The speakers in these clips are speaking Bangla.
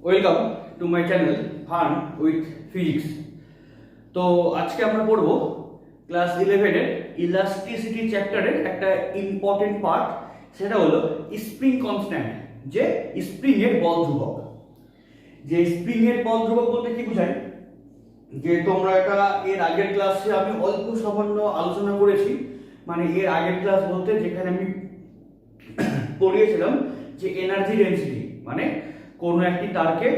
Welcome to my channel fun with physics. তো আজকে আমরা পড়ব ক্লাস 11-এর ইলাস্টিসিটি চ্যাপ্টারের একটা ইম্পর্টেন্ট পার্ট, সেটা হলো স্প্রিং কনস্ট্যান্ট, যে স্প্রিং এর বল ধ্রুবক। যে স্প্রিং এর বল ধ্রুবক বলতে কি বোঝায়, যে তোমরা এটা এর আগের ক্লাসে আমি অল্প সামান্য আলোচনা করেছি, মানে এর আগের ক্লাস বলতে যেখানে আমি পড়িয়েছিলাম যে এনার্জি ডেনসিটি, মানে কোনো একটি তারকে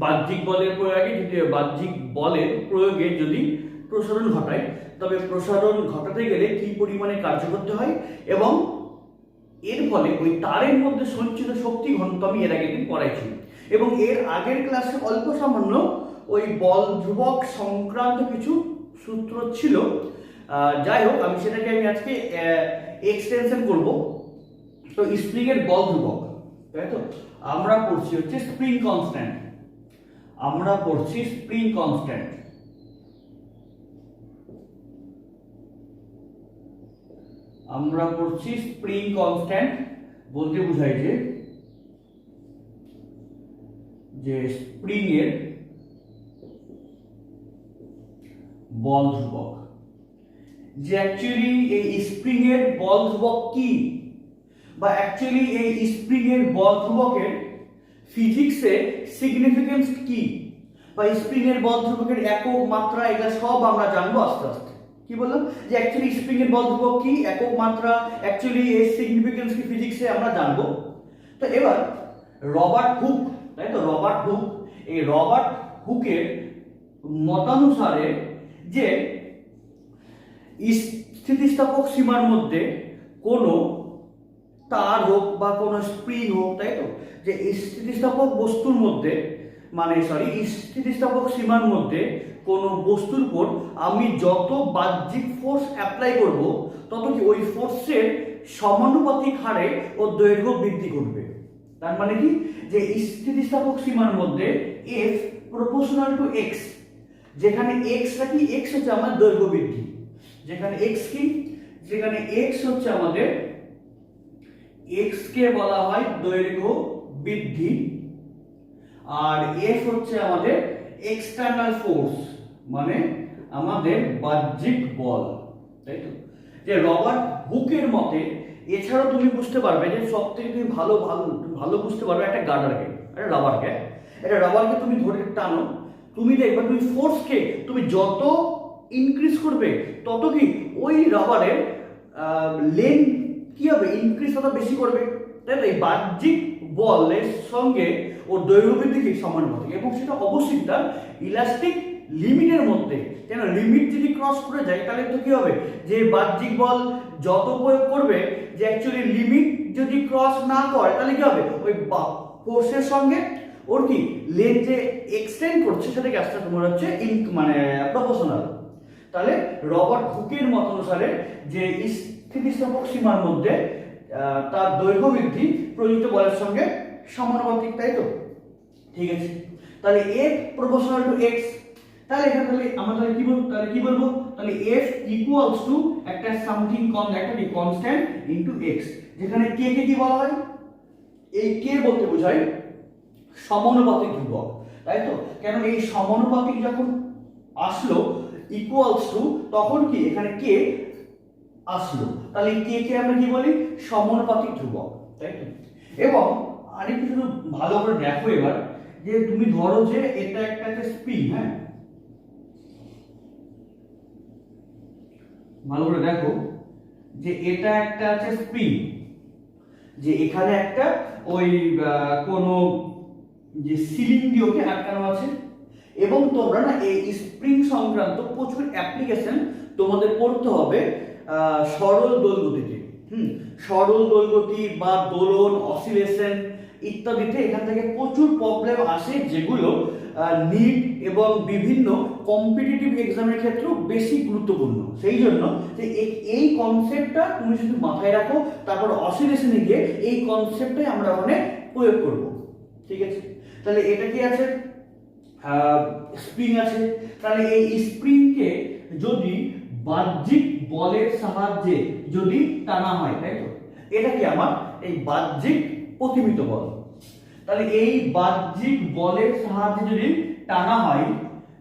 বাহ্যিক বলের প্রয়োগে যদি প্রসারণ ঘটায়, তবে প্রসারণ ঘটাতে গেলে কি পরিমাণে কার্য করতে হয় এবং এর ফলে ওই তারের মধ্যে সঞ্চিত শক্তি ঘনত্ব আমি এর আগের দিন পড়াইছি। এবং এর আগের ক্লাসে অল্প সামান্য ওই বল ধ্রুবক সংক্রান্ত কিছু সূত্র ছিল। যাই হোক, সেটাকে আমি আজকে এক্সটেনশন করব। তো স্প্রিং এর বল ধ্রুবক, তাই তো আমরা পড়ছি হচ্ছে স্প্রিং কনস্ট্যান্ট। আমরা পড়ছি স্প্রিং কনস্ট্যান্ট। আমরা পড়ছি স্প্রিং কনস্ট্যান্ট বলতে বোঝায় যে স্প্রিং এর বল ধ্রুবক। যে অ্যাকচুয়ালি এই স্প্রিং এর বল ধ্রুবক কি, বা অ্যাকচুয়ালি এই স্প্রিং এর বল ধ্রুবকের ফিজিক্সে সিগনিফিকেন্স কি, বা স্প্রিং এর বল ধ্রুবকের একক মাত্রা, এগুলা সব আমরা জানবো আস্তে আস্তে। কি বললাম, যে অ্যাকচুয়ালি স্প্রিং এর বল ধ্রুবক কি, একক মাত্রা, অ্যাকচুয়ালি এর সিগনিফিকেন্স কি ফিজিক্সে আমরা জানবো। তো এবার রবার্ট হুক, তাই তো রবার্ট হুক, এই রবার্ট হুকের মতানুসারে যে স্থিতিস্থাপক সীমার মধ্যে কোনো তার হোক বা কোনো স্প্রিং হোক, তাই তো, যে স্থিতিস্থাপক বস্তুর মধ্যে স্থিতিস্থাপক সীমার মধ্যে কোনো বস্তুর উপর আমি যত বাহ্যিক ফোর্স অ্যাপ্লাই করব, তত কি ওই ফোর্সের সমানুপাতিক হারে ও দৈর্ঘ্য বৃদ্ধি করবে। তার মানে কি, যে স্থিতিস্থাপক সীমার মধ্যে F প্রপোর্শনাল টু x, যেখানে x হচ্ছে আমার দৈর্ঘ্য বৃদ্ধি, যেখানে x হচ্ছে আমাদের, x কে বলা হয় দৈর্ঘ্য বৃদ্ধি, আর F হচ্ছে আমাদের এক্সটার্নাল ফোর্স, মানে আমাদের বাহ্যিক বল, তাই তো। যে রবার্ট হুকের মতে, এছাড়াও তুমি বুঝতে পারবে যে সবথেকে তুমি ভালো বুঝতে পারবে একটা গার্ডারকে, একটা রাবারকে তুমি ধরে টানো, তুমি দেখবে তুমি ফোর্সকে তুমি যত ইনক্রিজ করবে, তত কি ওই রাবারের লেন্থ কি হবে, ইনক্রিজ তত বেশি করবে, তাই তো। এই বাহ্যিক বলের সঙ্গে ওর দৈর্ঘ্য বৃদ্ধি কি সমানুপাতিক, এবং সেটা অবশ্যই তার ইলাস্টিক লিমিটের মধ্যে। কেন, লিমিট যদি ক্রস করে যায় তাহলে তো কি হবে, যে বাহ্যিক বল যত প্রয়োগ করবে, যে অ্যাকচুয়ালি লিমিট যদি ক্রস না করে তাহলে কি হবে, ওই ফোর্সের সঙ্গে ওর কি লেন্থ যে এক্সটেন্ড করছে সেটাকে আস্তে আস্তে মনে হচ্ছে মানে প্রপোর্শনাল। তাহলে রবার্ট হুকের মত অনুসারে যে স্থিতিস্থাপক সীমার মধ্যে তার দৈর্ঘ্য বৃদ্ধি প্রযুক্ত বলের সঙ্গে সমানুপাতিক, তাই তো। ঠিক আছে, তাহলে F প্রপোর্শনাল টু x, তাহলে এখানে আমরা কি বলবো, তাহলে F ইকুয়ালস টু একটা সামথিং কনস্ট্যান্ট ইনটু x, যেখানে k কে কি বলা হয়, এই k বলতে বোঝায় সমানুপাতিক ধ্রুবক, তাই তো। কেন, এই সমানুপাতিক যখন আসলো ইকুয়ালস টু, তখন কি এখানে k আসলো, তাহলে k কে আমরা কি বলি, সমানুপাতিক ধ্রুবক, তাই তো। এবং আরেকটু শুধু ভালো করে দেখো এবার, যে তুমি ধরো যে এটা একটা স্প্রিং, হ্যাঁ, ভালো করে দেখো যে এটা একটা আছে স্প্রিং, যে এখানে একটা ওই কোনো যে সিলিন্ডারকে আটকানো আছে, এবং তোমরা না এই স্প্রিং সংক্রান্ত প্রচুর অ্যাপ্লিকেশন তোমাদের পড়তে হবে সরল দোলগতিতে। সরল দোলগতি বা দোলন, অসিলেশন ইত্যাদিতে এখান থেকে প্রচুর প্রবলেম আসে, যেগুলো নিট এবং বিভিন্ন কম্পিটিটিভ এক্সামের ক্ষেত্রেও বেশি গুরুত্বপূর্ণ। সেই জন্য যে এই কনসেপ্টটা তুমি শুধু মাথায় রাখো, তারপর অসিলেশনে গিয়ে এই কনসেপ্টটাই আমরা ওখানে প্রয়োগ করব। ঠিক আছে, তাহলে এটা কি আছে, স্প্রিং আছে। তাহলে এই স্প্রিংকে যদি বাহ্যিক বলের সাহায্যে যদি টানা হয়, তাই তো, এটা কি আমার এই বাহ্যিক প্রতিমিত বল। তাহলে এই বাহ্যিক বলের সাহায্যে যদি টানা হয়,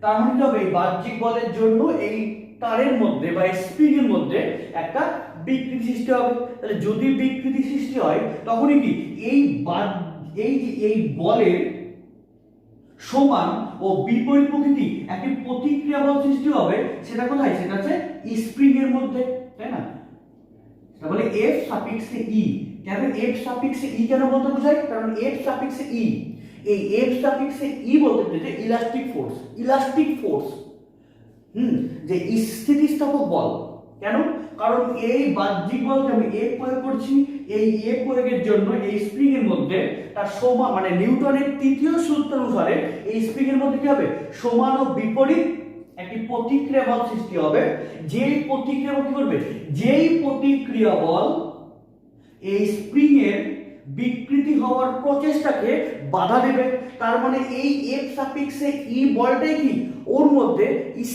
তার মানে কি হবে, এই বাহ্যিক বলের জন্য এই তারের মধ্যে বা স্প্রিং এর মধ্যে একটা বিকৃতি সৃষ্টি হবে। তাহলে যদি বিকৃতি সৃষ্টি হয় তখনই কি এই বলের সমান ও বিপরীত প্রকৃতি একটি প্রতিক্রিয়া বল সৃষ্টি হবে। সেটা কোথায়? সেটা হচ্ছে স্প্রিং এর মধ্যে, তাই না? তাহলে এফ সাফিক্সে ই, কেন এফ সাফিক্সে ই কেন বলতে বোঝায়? কারণ এফ সাফিক্সে ই, এই এফ সাফিক্সে ই বলতে বোঝায় ইলাস্টিক ফোর্স, ইলাস্টিক ফোর্স, যে স্থিতিস্থাপক বল। কেন? কারণ এই বাহ্যিক বলকে আমি এফ প্রয়োগ করছি, এই এফ প্রয়োগের জন্য এই স্প্রিং এর মধ্যে তার সমান, মানে নিউটনের তৃতীয় সূত্র অনুসারে এই স্প্রিং এর মধ্যে কি হবে? সমান ও বিপরীত একটি প্রতিক্রিয়া বল সৃষ্টি হবে। যেই প্রতিক্রিয়া বল কি করবে? যেই প্রতিক্রিয়া বল এই স্প্রিং এর বিকৃতি হওয়ার প্রচেষ্টাকে বাধা দেবে। তার মানে এই এফ সাফিক্সে ই বলটাই কি ওর মধ্যে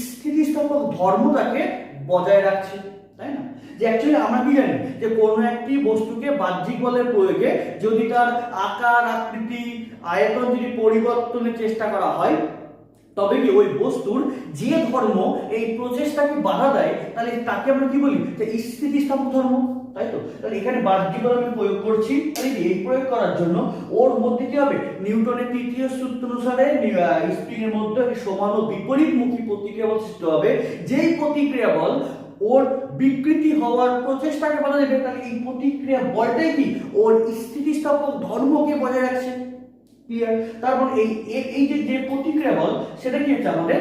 স্থিতিস্থাপক ধর্মটাকে বজায় রাখছে, তাই না? যে অ্যাকচুয়ালি আমরা কি জানি যে কোনো একটি বস্তুকে বাহ্যিক বলের প্রয়োগে যদি তার আকার, আকৃতি, আয়তন যদি পরিবর্তনের চেষ্টা করা হয়, তবে কি ওই বস্তুর যে ধর্ম এই প্রচেষ্টাকে বাধা দেয়, তাহলে তাকে আমরা কি বলি? যে স্থিতিস্থাপক ধর্ম, তাই তো? তাহলে এখানে বাহ্যিক বল আমি প্রয়োগ করছি, তাহলে এই প্রয়োগ করার জন্য ওর মধ্যে কি হবে? নিউটনের তৃতীয় সূত্র অনুসারে স্প্রিং এর মধ্যে সমান ও বিপরীতমুখী প্রতিক্রিয়া বল সৃষ্টি হবে। যেই প্রতিক্রিয়া বল ওর বিকৃতি হওয়ার প্রচেষ্টাকে বাধা দেবে, তাহলে এই প্রতিক্রিয়া বলটাই কি ওর স্থিতিস্থাপক ধর্মকে বজায় রাখছে। ক্লিয়ার? তারপর এই যে প্রতিক্রিয়া বল সেটা কি হচ্ছে আমাদের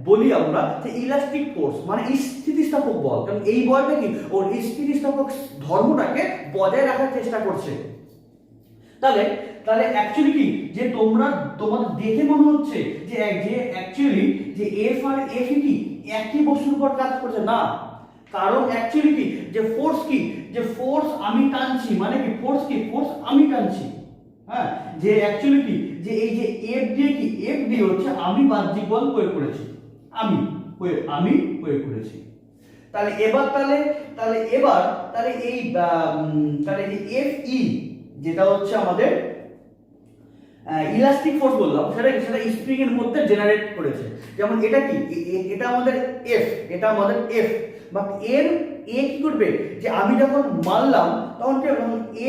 বলি আমরা যে ইলাস্টিক ফোর্স, মানে স্থিতিস্থাপক বল। কারণ এই বলটা কি ওর স্থিতিস্থাপক ধর্মটাকে বজায় রাখার চেষ্টা করছে। তাহলে অ্যাকচুয়ালি কি যে তোমাদের দেখে মনে হচ্ছে যে অ্যাকচুয়ালি যে এফ আর এফ কি একই বস্তুর উপর কাজ করছে না। কারণ অ্যাকচুয়ালি কি যে ফোর্স কি, যে ফোর্স আমি টানছি, মানে কি ফোর্স কি, ফোর্স আমি টানছি। হ্যাঁ, যে অ্যাকচুয়ালি কি যে এই যে এফ দিয়ে কি, এফ দিয়ে হচ্ছে আমি বাহ্যিক বল প্রয়োগ করেছি, আমি প্রয়োগ করেছি। তাহলে এবার তাহলে এই এফ ই যেটা হচ্ছে আমাদের ইলাস্টিক ফোর্স বললাম, সেটা স্প্রিং এর মধ্যে জেনারেট করেছে। যেমন এটা কি, এটা আমাদের এফ, এটা আমাদের এফ, বাট এর এ কি করবে? যে আমি যখন মারলাম তখন কি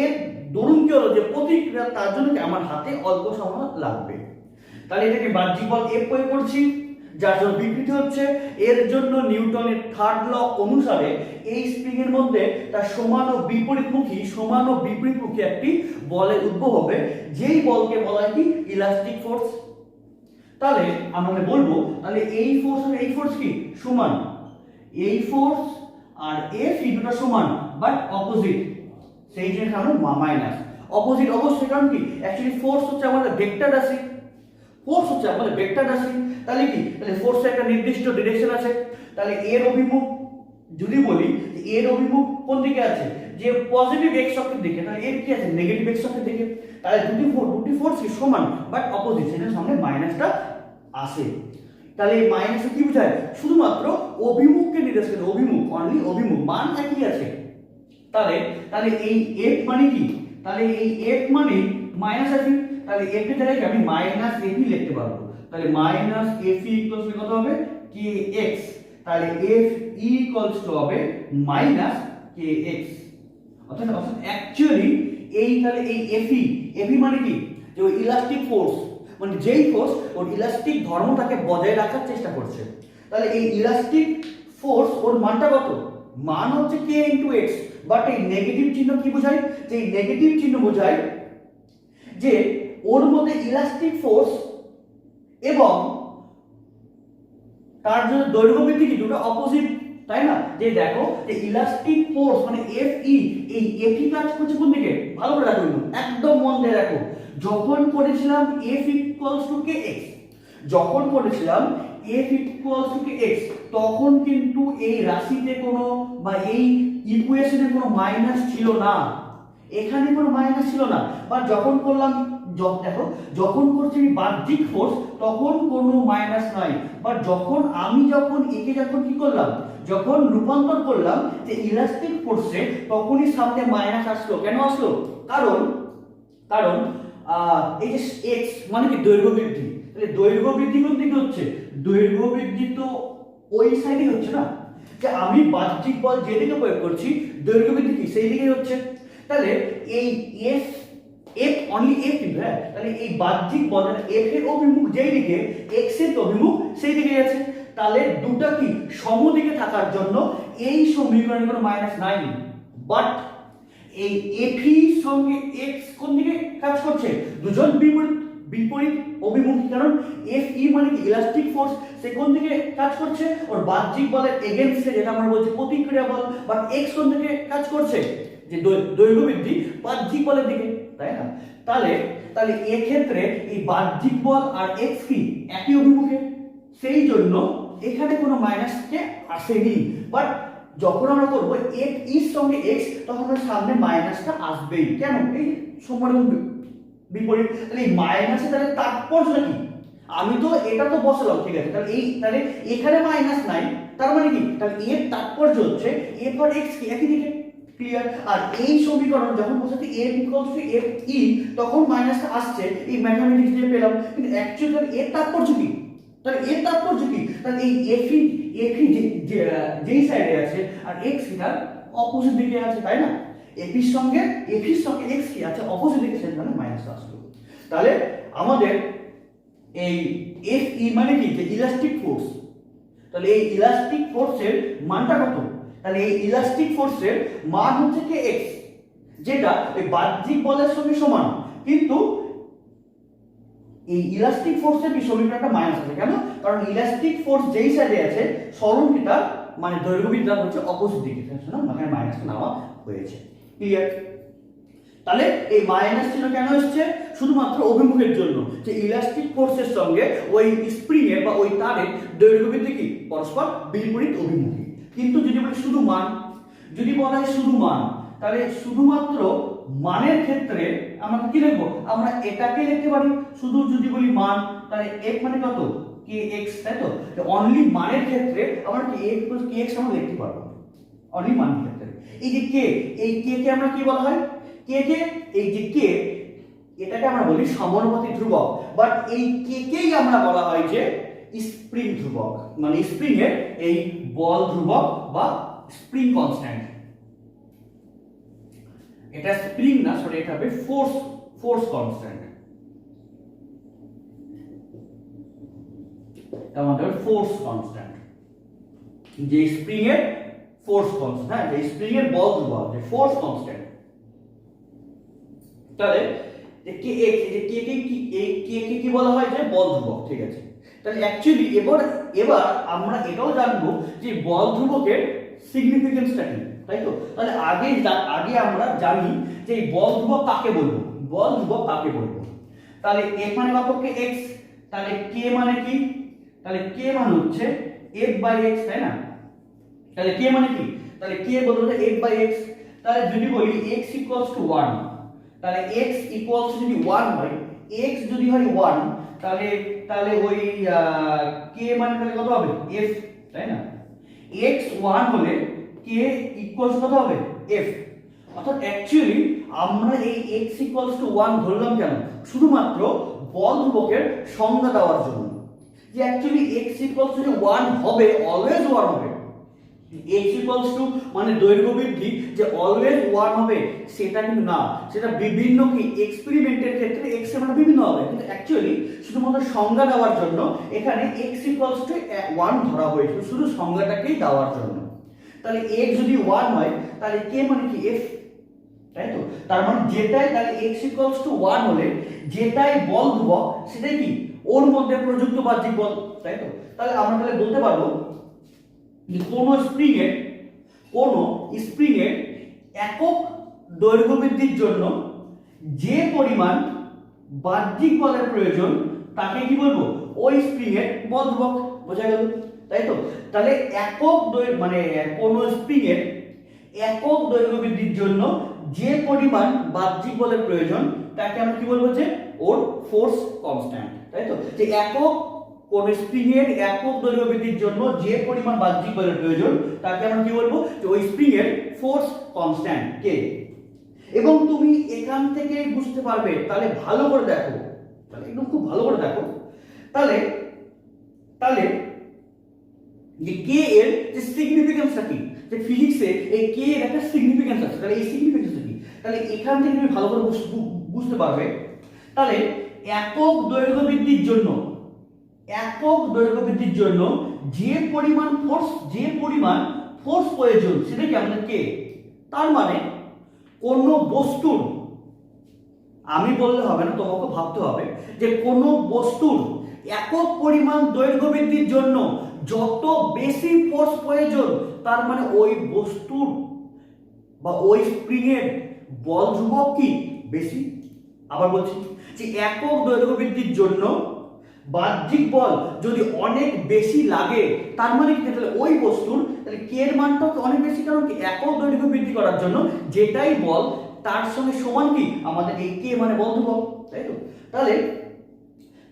এর দরুন কি হলো? যে প্রতিক্রিয়া, তার জন্য কি আমার হাতে অল্প সময় লাগবে। তাহলে এটাকে বাহ্যিক বল এফ প্রয়োগ করছি, যার জন্য বিকৃতি হচ্ছে। এর জন্য নিউটনের থার্ড ল অনুসারে এই স্প্রিং এর মধ্যে তার সমান ও বিপরীতমুখী একটি বলের উদ্ভব হবে, যেই বলকে বলা হয় কি ইলাস্টিক ফোর্স। তাহলে আমরা বলবো তাহলে এই ফোর্স আর এই ফোর্স কি সমান, এই ফোর্স আর এফ ই দুটো সমান বাট অপোজিট, সেই জন্য আমরা মাইনাস অপোজিট অবশ্যই। কারণ কি অ্যাকচুয়ালি ফোর্স হচ্ছে আমাদের ভেক্টর রাশি, তাহলে কি তাহলে ফোর্সের একটা নির্দিষ্ট ডিরেকশন আছে। তাহলে এর অভিমুখ যদি বলি এর অভিমুখ কোন দিকে আছে? যে পজিটিভ এক্স অক্ষের দিকে, তাহলে এর কি আছে? নেগেটিভ এক্স অক্ষের দিকে। তাহলে দুটি ফোর্স কি সমান বাট অপোজিট, সেটার সামনে মাইনাসটা আসে। তাহলে এই মাইনাসে কি বোঝায়? শুধুমাত্র অভিমুখকে নির্দেশ করে, অনলি অভিমুখ, মান একই আছে। তাহলে এই এফ মানে কি? তাহলে এই এফ মানে মাইনাস এফ। তাহলে এফ এর জায়গায় আমি মাইনাস এফ লিখতে পারবো। তাহলে মাইনাস এফ ইকুয়ালস টু কত হবে? কে এক্স। তাহলে এফ ইকুয়ালস টু হবে মাইনাস কে এক্স। অর্থাৎ অ্যাকচুয়ালি তাহলে এই এফ মানে কি? যে ওই ইলাস্টিক ফোর্স, মানে যেই ফোর্স ওর ইলাস্টিক ধর্মটাকে বজায় রাখার চেষ্টা করছে। তাহলে এই ইলাস্টিক ফোর্স ওর মানটা কত? মান হচ্ছে কে ইনটু এক্স, বাট এই নেগেটিভ চিহ্ন কি বোঝায়? যে এই নেগেটিভ চিহ্ন বোঝায় যে ওর মধ্যে ইলাস্টিক ফোর্স এবং তার জন্য দৈর্ঘ্য বৃদ্ধি কি দুটো অপোজিট, তাই না? যে দেখো যে ইলাস্টিক ফোর্স মানে এফ ই, এই এফ ই কাজ করছে কোন দিকে? ভালো করে দেখো, একদম মন দিয়ে দেখো। যখন করেছিলাম F equals to K x, তখন কিন্তু এই রাশিতে কোনো বা এই ইকুয়েশনে কোনো মাইনাস ছিল না, এখানে কোনো মাইনাস ছিল না। বা যখন করলাম, দেখো যখন করছি আমি বাহ্যিক ফোর্স তখন কোনো মাইনাস নাই। বা যখন কি করলাম, যখন রূপান্তর করলাম যে ইলাস্টিক ফোর্সে, তখনই সামনে মাইনাস আসলো। কেন আসলো? কারণ এই যে এক্স মানে কি দৈর্ঘ্য বৃদ্ধি, তাহলে দৈর্ঘ্য বৃদ্ধি কোন দিকে হচ্ছে, দৈর্ঘ্য বৃদ্ধি তো ওই সাইডে হচ্ছে না, যে আমি বাহ্যিক বল যেদিকে প্রয়োগ করছি দৈর্ঘ্য বৃদ্ধি কি সেই দিকেই হচ্ছে। তাহলে এই এফ এফ অনলি এফ কিন্তু, হ্যাঁ, তাহলে এই বাহ্যিক বল এফ এর অভিমুখ যেই দিকে এক্স এর অভিমুখ সেই দিকে আছে, তাহলে দুটো কি সমদিকে থাকার জন্য এই সমীকরণে কোনো মাইনাস নাই। বাট এই এফি সঙ্গে এক্স কোন দিকে কাজ করছে, দুজন বিপরীত বিপরীত অভিমুখী, কারণ এফ ই মানে কি ইলাস্টিক ফোর্স, সে কোন দিকে কাজ করছে, ওর বাহ্যিক বলের এগেইনস্টে, যেটা আমরা বলছি প্রতিক্রিয়া বল, বাট এক্স কোন দিকে কাজ করছে, যে দৈর্ঘ্য বৃদ্ধি বাহ্যিক বলের দিকে, তাই না? তাহলে তাহলে এক্ষেত্রে এই বাহ্যিক বল আর এক্স কি একই অভিমুখে, সেই জন্য এখানে কোনো মাইনাস কে আসেনি। বাট যখন আমরা করবো এফ ইর সঙ্গে এক্স, তখন আমাদের সামনে মাইনাসটা আসবেই। কেন? এই সমান বিপরীত, তাহলে এই মাইনাসে তাহলে তাৎপর্যটা কি, আমি তো এটা তো বসালাম, ঠিক আছে, তাহলে এখানে মাইনাস নাই, তার মানে কি, তাহলে এর তাৎপর্য হচ্ছে এফ আর এক্স কি একই দিকে, ক্লিয়ার। আর এই সমীকরণ যখন বসাতে F equals to F E, তখন মাইনাসটা আসছে, এই ম্যাথমেটিক্স দিয়ে পেলাম, কিন্তু অ্যাকচুয়ালি এর তাৎপর্য কি, তাহলে এর তাৎপর্য কি, তাহলে এই এফি যেই সাইডে আছে আর এক্স কি তার অপোজিট দিকে আছে, তাই না? এফির সঙ্গে এক্স কি আছে অপোজিট দিকে, সেখানে মাইনাস আসলো। তাহলে আমাদের এই এফ ই মানে কি, যে ইলাস্টিক ফোর্স, তাহলে এই ইলাস্টিক ফোর্সের মানটা কত, তাহলে এই ইলাস্টিক ফোর্সের মান হচ্ছে কে এক্স, যেটা এই বাহ্যিক বলের সঙ্গে সমান, কিন্তু এই ইলাস্টিক ফোর্সের কি সমীকরণটা মাইনাস আছে, কেন? কারণ ইলাস্টিক ফোর্স যেই সাইডে আছে সরলরেখা মানে দৈর্ঘ্য বৃদ্ধি হচ্ছে অপোজিট দিকে, সেজন্য মানে মাইনাসটা নেওয়া হয়েছে, ক্লিয়ার। তাহলে এই মাইনাস চিহ্ন কেন এসেছে, শুধুমাত্র অভিমুখের জন্য, যে ইলাস্টিক ফোর্সের সঙ্গে ওই স্প্রিং এর বা ওই তারের দৈর্ঘ্য বৃদ্ধি কি পরস্পর বিপরীত অভিমুখী। কিন্তু যদি বলি শুধু মান, যদি বলা হয় শুধু মান, তাহলে শুধুমাত্র মানের ক্ষেত্রে আমরা কি লিখবো, আমরা এটাকে লিখতে পারি শুধু, যদি বলি মান, তাহলে f মানে কত, কে এক্স, তাই তো? অনলি মানের ক্ষেত্রে আমরা কি f + kx আমরা লিখতে পারবো, অনলি মানের ক্ষেত্রে। এই যে কে, এই কে কে আমরা কি বলা হয়, কে কে, এই যে কে, এটাকে আমরা বলি সমানুপাতিক ধ্রুবক, বাট এই কে কেই আমরা বলা হয় যে স্প্রিং ধ্রুবক, মানে স্প্রিং এর এই বল ধ্রুবক বা স্প্রিং কনস্ট্যান্ট। এটা স্প্রিং না, সরি, এটা হবে ফোর্স কনস্ট্যান্ট, আমাদের ফোর্স কনস্ট্যান্ট, যে স্প্রিং এর ফোর্স কনস্ট্যান্ট, হ্যাঁ, যে স্প্রিং এর বল ধ্রুবক, যে ফোর্স কনস্ট্যান্ট। তাহলে কে এক্স, এই যে কে কে কি, এই কে কে কি বলা হয়, যে বল ধ্রুবক, ঠিক আছে। তাহলে অ্যাকচুয়ালি এবার আমরা এটাও জানবো যে বল ধ্রুবকের সিগনিফিকেন্সটা কি, তাই তো? তাহলে আগে আমরা জানি যে এই বল ধ্রুবক কাকে বলবো, বল ধ্রুবক কাকে বলবো। তাহলে f মানে কত, কে x, তাহলে k মানে কি, তাহলে k মানে হচ্ছে f/x, তাই না? তাহলে k মানে কি, তাহলে k বলতে f/x। তাহলে যদি বলি x = 1, তাহলে x যদি 1 হয়, x যদি হয় 1, তাহলে ওই k মানে তাহলে কত হবে, f, তাই না? x 1 হলে k ইকুয়ালস কত হবে, f। অর্থাৎ অ্যাকচুয়ালি আমরা এই x = 1 ধরলাম কেন, শুধুমাত্র বল ধ্রুবকের সংজ্ঞা দেওয়ার জন্য, যে অ্যাকচুয়ালি x = 1 হবে, অলওয়েজ 1 হবে। x = মানে দৈর্ঘ্য বৃদ্ধি যে অলওয়েজ 1 হবে সেটা কিন্তু না, সেটা বিভিন্ন কি এক্সপেরিমেন্টের ক্ষেত্রে x এর মান বিভিন্ন হবে, কিন্তু অ্যাকচুয়ালি শুধুমাত্র সংজ্ঞা দেওয়ার জন্য এখানে x = 1 ধরা হয়েছে, শুধু সংজ্ঞাটাকেই দেওয়ার জন্য। তাহলে x যদি 1 হয়, তাহলে k মানে কি f, তাই তো? তার মানে যেটাই, তাহলে x = 1 হলে যেটাই বল ধ্রুবক সেটাই কি ওর মধ্যে প্রযুক্ত বাহ্যিক বল, তাই তো? তাহলে আমরা তাহলে বলতে পারবো যে কোন স্প্রিং এর একক দৈর্ঘ্য বৃদ্ধির জন্য যে পরিমাণ বাহ্যিক বলের প্রয়োজন তাকে কি বলবো, ওই স্প্রিং এর বল ধ্রুবক, বোঝা গেল, তাই তো? তাহলে মানে কোন স্প্রিং এর একক দৈর্ঘ্য বৃদ্ধির জন্য যে পরিমাণ বাহ্যিক বলের প্রয়োজন তাকে আমরা কি বলবো, যে ওর ফোর্স কনস্ট্যান্ট, তাই তো? যে কোন স্প্রিং এর একক দৈর্ঘ্য বৃদ্ধির জন্য যে পরিমাণ বাহ্যিক বলের প্রয়োজন তাকে আমরা কি বলবো, যে ওই স্প্রিং এর ফোর্স কনস্ট্যান্ট কে। এবং তুমি এখান থেকে বুঝতে পারবে, তাহলে ভালো করে দেখো, তাহলে একদম খুব ভালো করে দেখো, তাহলে তাহলে যে কে এর যে সিগনিফিকেন্সটা কি, যে ফিজিক্সে এই কে এর একটা সিগনিফিকেন্স আছে, তাহলে এই সিগনিফিকেন্সটা কি, তাহলে এখান থেকে তুমি ভালো করে বুঝতে পারবে। তাহলে একক দৈর্ঘ্য বৃদ্ধির জন্য, একক দৈর্ঘ্য বৃদ্ধির জন্য যে পরিমাণ ফোর্স প্রয়োজন সেটা কি আমাদের কে। তার মানে কোন বস্তুর, আমি বললে হবে না, তোমাকে ভাবতে হবে যে কোন বস্তুর একক পরিমাণ দৈর্ঘ্য বৃদ্ধির জন্য যত বেশি ফোর্স প্রয়োজন, তার মানে ওই বস্তুর বা ওই স্প্রিং এর বল ধ্রুবক কি বেশি। আবার বলছি যে একক দৈর্ঘ্য বৃদ্ধির জন্য বাহ্যিক বল যদি অনেক বেশি লাগে, তার মানে কি, তাহলে ওই বস্তুর তাহলে কে এর মানটা অনেক বেশি, কারণ কি একক দৈর্ঘ্য বৃদ্ধি করার জন্য যেটাই বল তার সঙ্গে সমান কি আমাদের এই কে মানে বল ধ্রুবক, তাই তো। তাহলে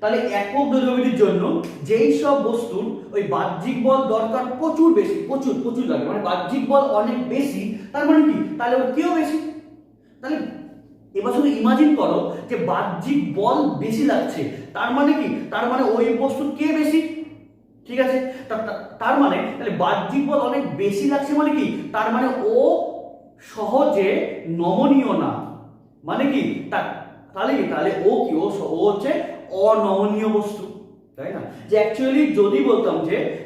তাহলে একক দৈর্ঘ্য বৃদ্ধির জন্য যেই সব বস্তুর ওই বাহ্যিক বল দরকার প্রচুর বেশি, প্রচুর প্রচুর লাগে, মানে বাহ্যিক বল অনেক বেশি, তার মানে কি তাহলে ওর কেও বেশি। তাহলে এবার শুধু ইমাজিন করো যে বাহ্যিক বল বেশি লাগছে, তার মানে কি, তার মানে ওই বস্তুর কে বেশি, ঠিক আছে। তার মানে তাহলে বাহ্যিক বল অনেক বেশি লাগছে মানে কি, তার মানে ও সহজে নমনীয় না, মানে কি তাহলে কি, তাহলে ও কি, ও হচ্ছে অনমনীয় বস্তু, তাই না। যে অ্যাকচুয়ালি যদি বলতাম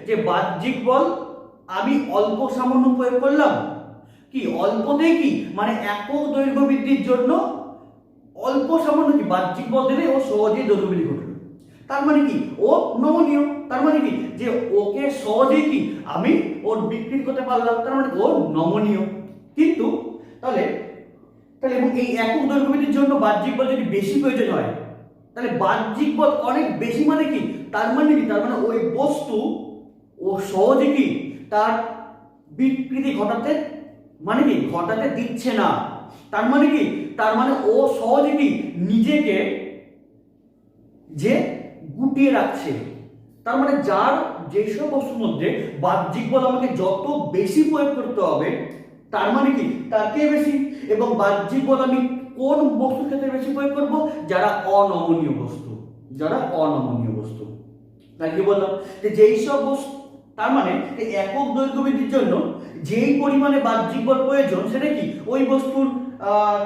যে বাহ্যিক বল আমি অল্প সামান্য প্রয়োগ করলাম, কি অল্পতে কি মানে একক দৈর্ঘ্য বৃদ্ধির জন্য অল্প সামান্য কি বাহ্যিক বল দিলে ও সহজেই দৈর্ঘ্য বৃদ্ধি ঘটবে, তার মানে কি ও নমনীয়, তার মানে কি যে ওকে সহজেই কি আমি ওর বিকৃতি করতে পারলাম, তার মানে ও নমনীয়। কিন্তু তাহলে তাহলে এবং এই একক দৈর্ঘ্য বৃদ্ধির জন্য বাহ্যিক বল যদি বেশি প্রয়োজন হয়, তাহলে বাহ্যিক বল অনেক বেশি মানে কি, তার মানে কি, তার মানে ওই বস্তু ও সহজে কি তার বিকৃতি ঘটাতে, মানে কি ঘটাতে দিচ্ছে না, তার মানে কি, তার মানে ও সহজে কি নিজেকে যে গুটিয়ে রাখছে, তার মানে যার যেসব বস্তুর মধ্যে বাহ্যিক বল আমাকে যত বেশি প্রয়োগ করতে হবে, তার মানে কি তাকে বেশি, এবং বাহ্যিক বল আমি কোন বস্তুর ক্ষেত্রে বেশি প্রয়োগ করব, যারা অনমনীয় বস্তু, যারা অনমনীয় বস্তু। তাই কি বললাম যে যেই সব বস্তু, তার মানে একক দৈর্ঘ্য বৃদ্ধির জন্য যেই পরিমাণে বাহ্যিক বল প্রয়োজন সেটা কি ওই বস্তুর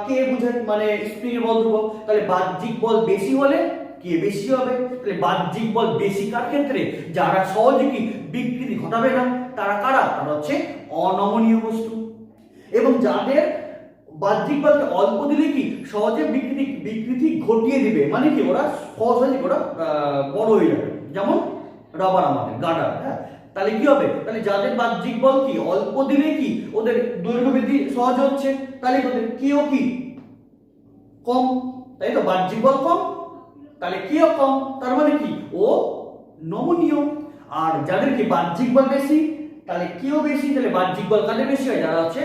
কে বোঝায়, মানে স্প্রিং এর বল ধ্রুবক, তাহলে বাহ্যিক বল বেশি হলে কে বেশি হবে, তাহলে বাহ্যিক বল বেশি কার ক্ষেত্রে, যারা সহজে কি বিকৃতি ঘটাবে না, তারা কারা, তারা হচ্ছে অনমনীয় বস্তু। এবং যাদের বাহ্যিক বলকে অল্প দিলে কি সহজে বিকৃতি ঘটিয়ে দিবে, মানে কি ওরা সহজে ওরা বড় হয়ে যাবে, যেমন রাবার, আমাদের গার্ডার, হ্যাঁ। তাহলে কি হবে, তাহলে যাদের বাহ্যিক বল কি অল্প দিলে কি ওদের দৈর্ঘ্য বৃদ্ধি সহজ হচ্ছে, তাহলে ওদের কেও কি কম, তাই তো, বাহ্যিক বল কম তাহলে কেও কম, তার মানে কি ও নমনীয়। আর যাদের কি বাহ্যিক বল বেশি তাহলে কেও বেশি, তাহলে বাহ্যিক বল কাদের বেশি হয়, যারা হচ্ছে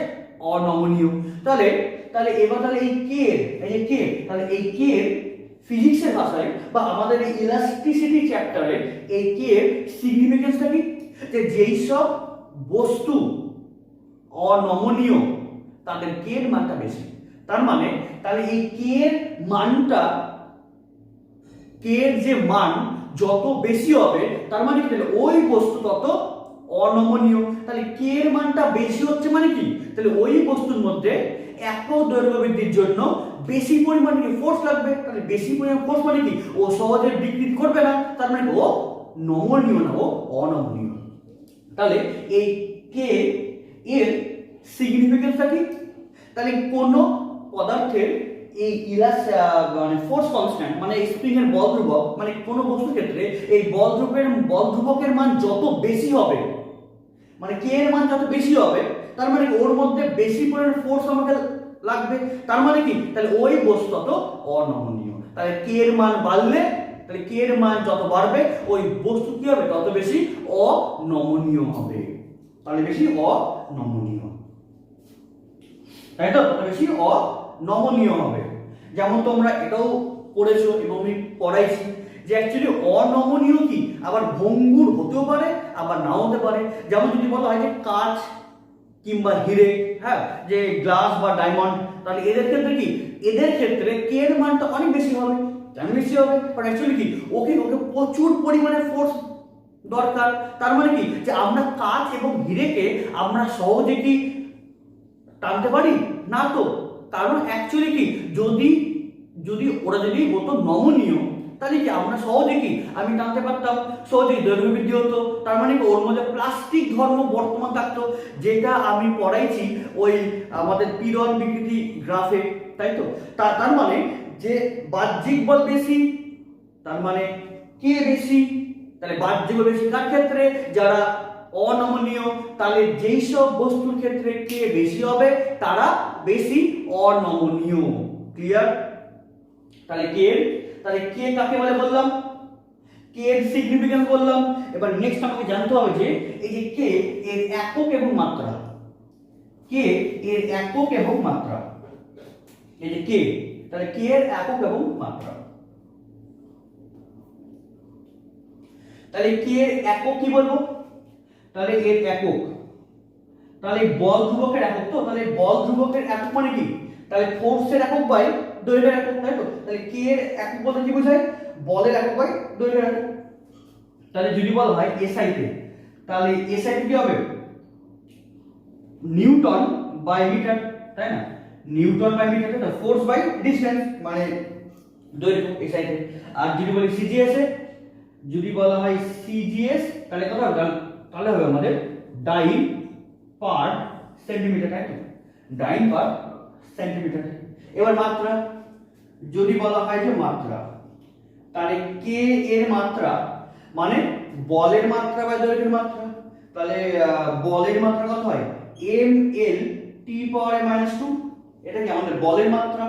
অনমনীয়। তাহলে তাহলে এবার তাহলে এই কে, এই যে কে, তাহলে এই কে ফিজিক্সের ভাষায় বা আমাদের এই ইলাস্টিসিটি চ্যাপ্টারে এই কে এর সিগনিফিকেন্সটা কি, যে যেই সব বস্তু অনমনীয় তাদের কে এর মানটা বেশি, তার মানে তাহলে এই কে এর মানটা, কে এর যে মান যত বেশি হবে, তার মানে কি ওই বস্তু তত অনমনীয়। তাহলে কে এর মানটা বেশি হচ্ছে মানে কি, তাহলে ওই বস্তুর মধ্যে একক দৈর্ঘ্য বৃদ্ধির জন্য বেশি পরিমাণে ফোর্স লাগবে, তাহলে বেশি পরিমাণ ফোর্স মানে কি ও সহজে বিকৃতি করবে না, তার মানে ও নমনীয় না, ও অনমনীয়। তাহলে এই কে এর সিগনিফিকেন্সটা কি, তাহলে কোন পদার্থের এই মানে ফোর্স কনস্ট্যান্ট, মানে স্প্রিং এর বল ধ্রুবক, মানে কোন বস্তুর ক্ষেত্রে এই বল ধ্রুবকের মান যত বেশি হবে, মানে কে এর মান যত বেশি হবে, তার মানে ওর মধ্যে বেশি পরিমাণ ফোর্স আমাকে লাগবে, তার মানে কি তাহলে ওই বস্তু তত অনমনীয়। তাহলে কে এর মান বাড়লে, তাহলে কে এর মান যত বাড়বে ওই বস্তু কি হবে তত বেশি অনমনীয় হবে, তাহলে বেশি অনমনীয়, তাই তো, তত বেশি অনমনীয় হবে। যেমন তোমরা এটাও পড়েছো এবং আমি পড়াইছি যে অ্যাকচুয়ালি অনমনীয় কি আবার ভঙ্গুর হতেও পারে আবার নাও হতে পারে। যেমন যদি বলা হয় যে কাঁচ কিংবা হিরে, হ্যাঁ, যে গ্লাস বা ডায়মন্ড, তাহলে এদের ক্ষেত্রে কি, এদের ক্ষেত্রে কে এর মানটা অনেক বেশি হবে। কেন বেশি হবে? কারণ অ্যাকচুয়ালি কি, ওকে ওকে প্রচুর পরিমাণে ফোর্স দরকার। তার মানে কি, যে আমরা কাঁচ এবং হিরেকে আমরা সহজে কি টানতে পারি না তো। কারণ অ্যাকচুয়ালি কি, যদি যদি ওরা যদি হতো নমনীয়, তাহলে কি আমরা সহজে কি আমি টানতে পারতাম, সহজেই দৈর্ঘ্য বৃদ্ধি হতো। তার মানে কি, ওর মধ্যে প্লাস্টিক ধর্ম বর্তমান থাকতো, যেটা আমি পড়াইছি ওই আমাদের পীড়ন বিকৃতি গ্রাফে, তাই তো। তার মানে যে বাহ্যিক বল বেশি, তার মানে কে বেশি, তাহলে বাহ্যিক বল বেশি কার ক্ষেত্রে, যারা অনমনীয়। তাহলে যেই সব বস্তুর ক্ষেত্রে কে বেশি হবে, তারা বেশি অনমনীয়। ক্লিয়ার? তাহলে কে কাকে বলে বললাম, কে এর সিগনিফিকেন্স বললাম। এবার নেক্সট আমাকে জানতে হবে যে এই যে কে এর একক এবং মাত্রা, কে এর একক এবং মাত্রা, এই যে কে, তাহলে কে এর একক এবং মাত্রা। তাহলে কে এর একক কি বলবো, তাহলে এর একক, তাহলে বল ধ্রুবকের একক, তো তাহলে বল ধ্রুবকের একক মানে কি, তাহলে ফোর্সের একক বাই দৈর্ঘ্যের একক, তাই তো। তাহলে কে এর একক বলতে কি বোঝায়, বলের একক বাই দৈর্ঘ্যের একক। তাহলে যদি বলা হয় এসআই তে, তাহলে এসআই কি হবে, নিউটন বাই মিটার, তাই না, নিউটন বাই মিটার, তাই ফোর্স বাই ডিসটেন্স মানে দৈর্ঘ্য এসআই তে। আর যদি বলি সিজিএস এ, যদি বলা হয় সিজিএস, তাহলে কত হবে, তাহলে হবে আমাদের ডাইন পার সেন্টিমিটার, তাই তো, ডাইন পার সেন্টিমিটার। এবার মাত্রা, যদি বলা হয় যে মাত্রা, তাহলে কে এর মাত্রা মানে বলের মাত্রা বা দৈর্ঘ্যের মাত্রা। তাহলে বলের মাত্রা কত হয়, এম এল টি পাওয়ার -2, এটা কি আমাদের বলের মাত্রা।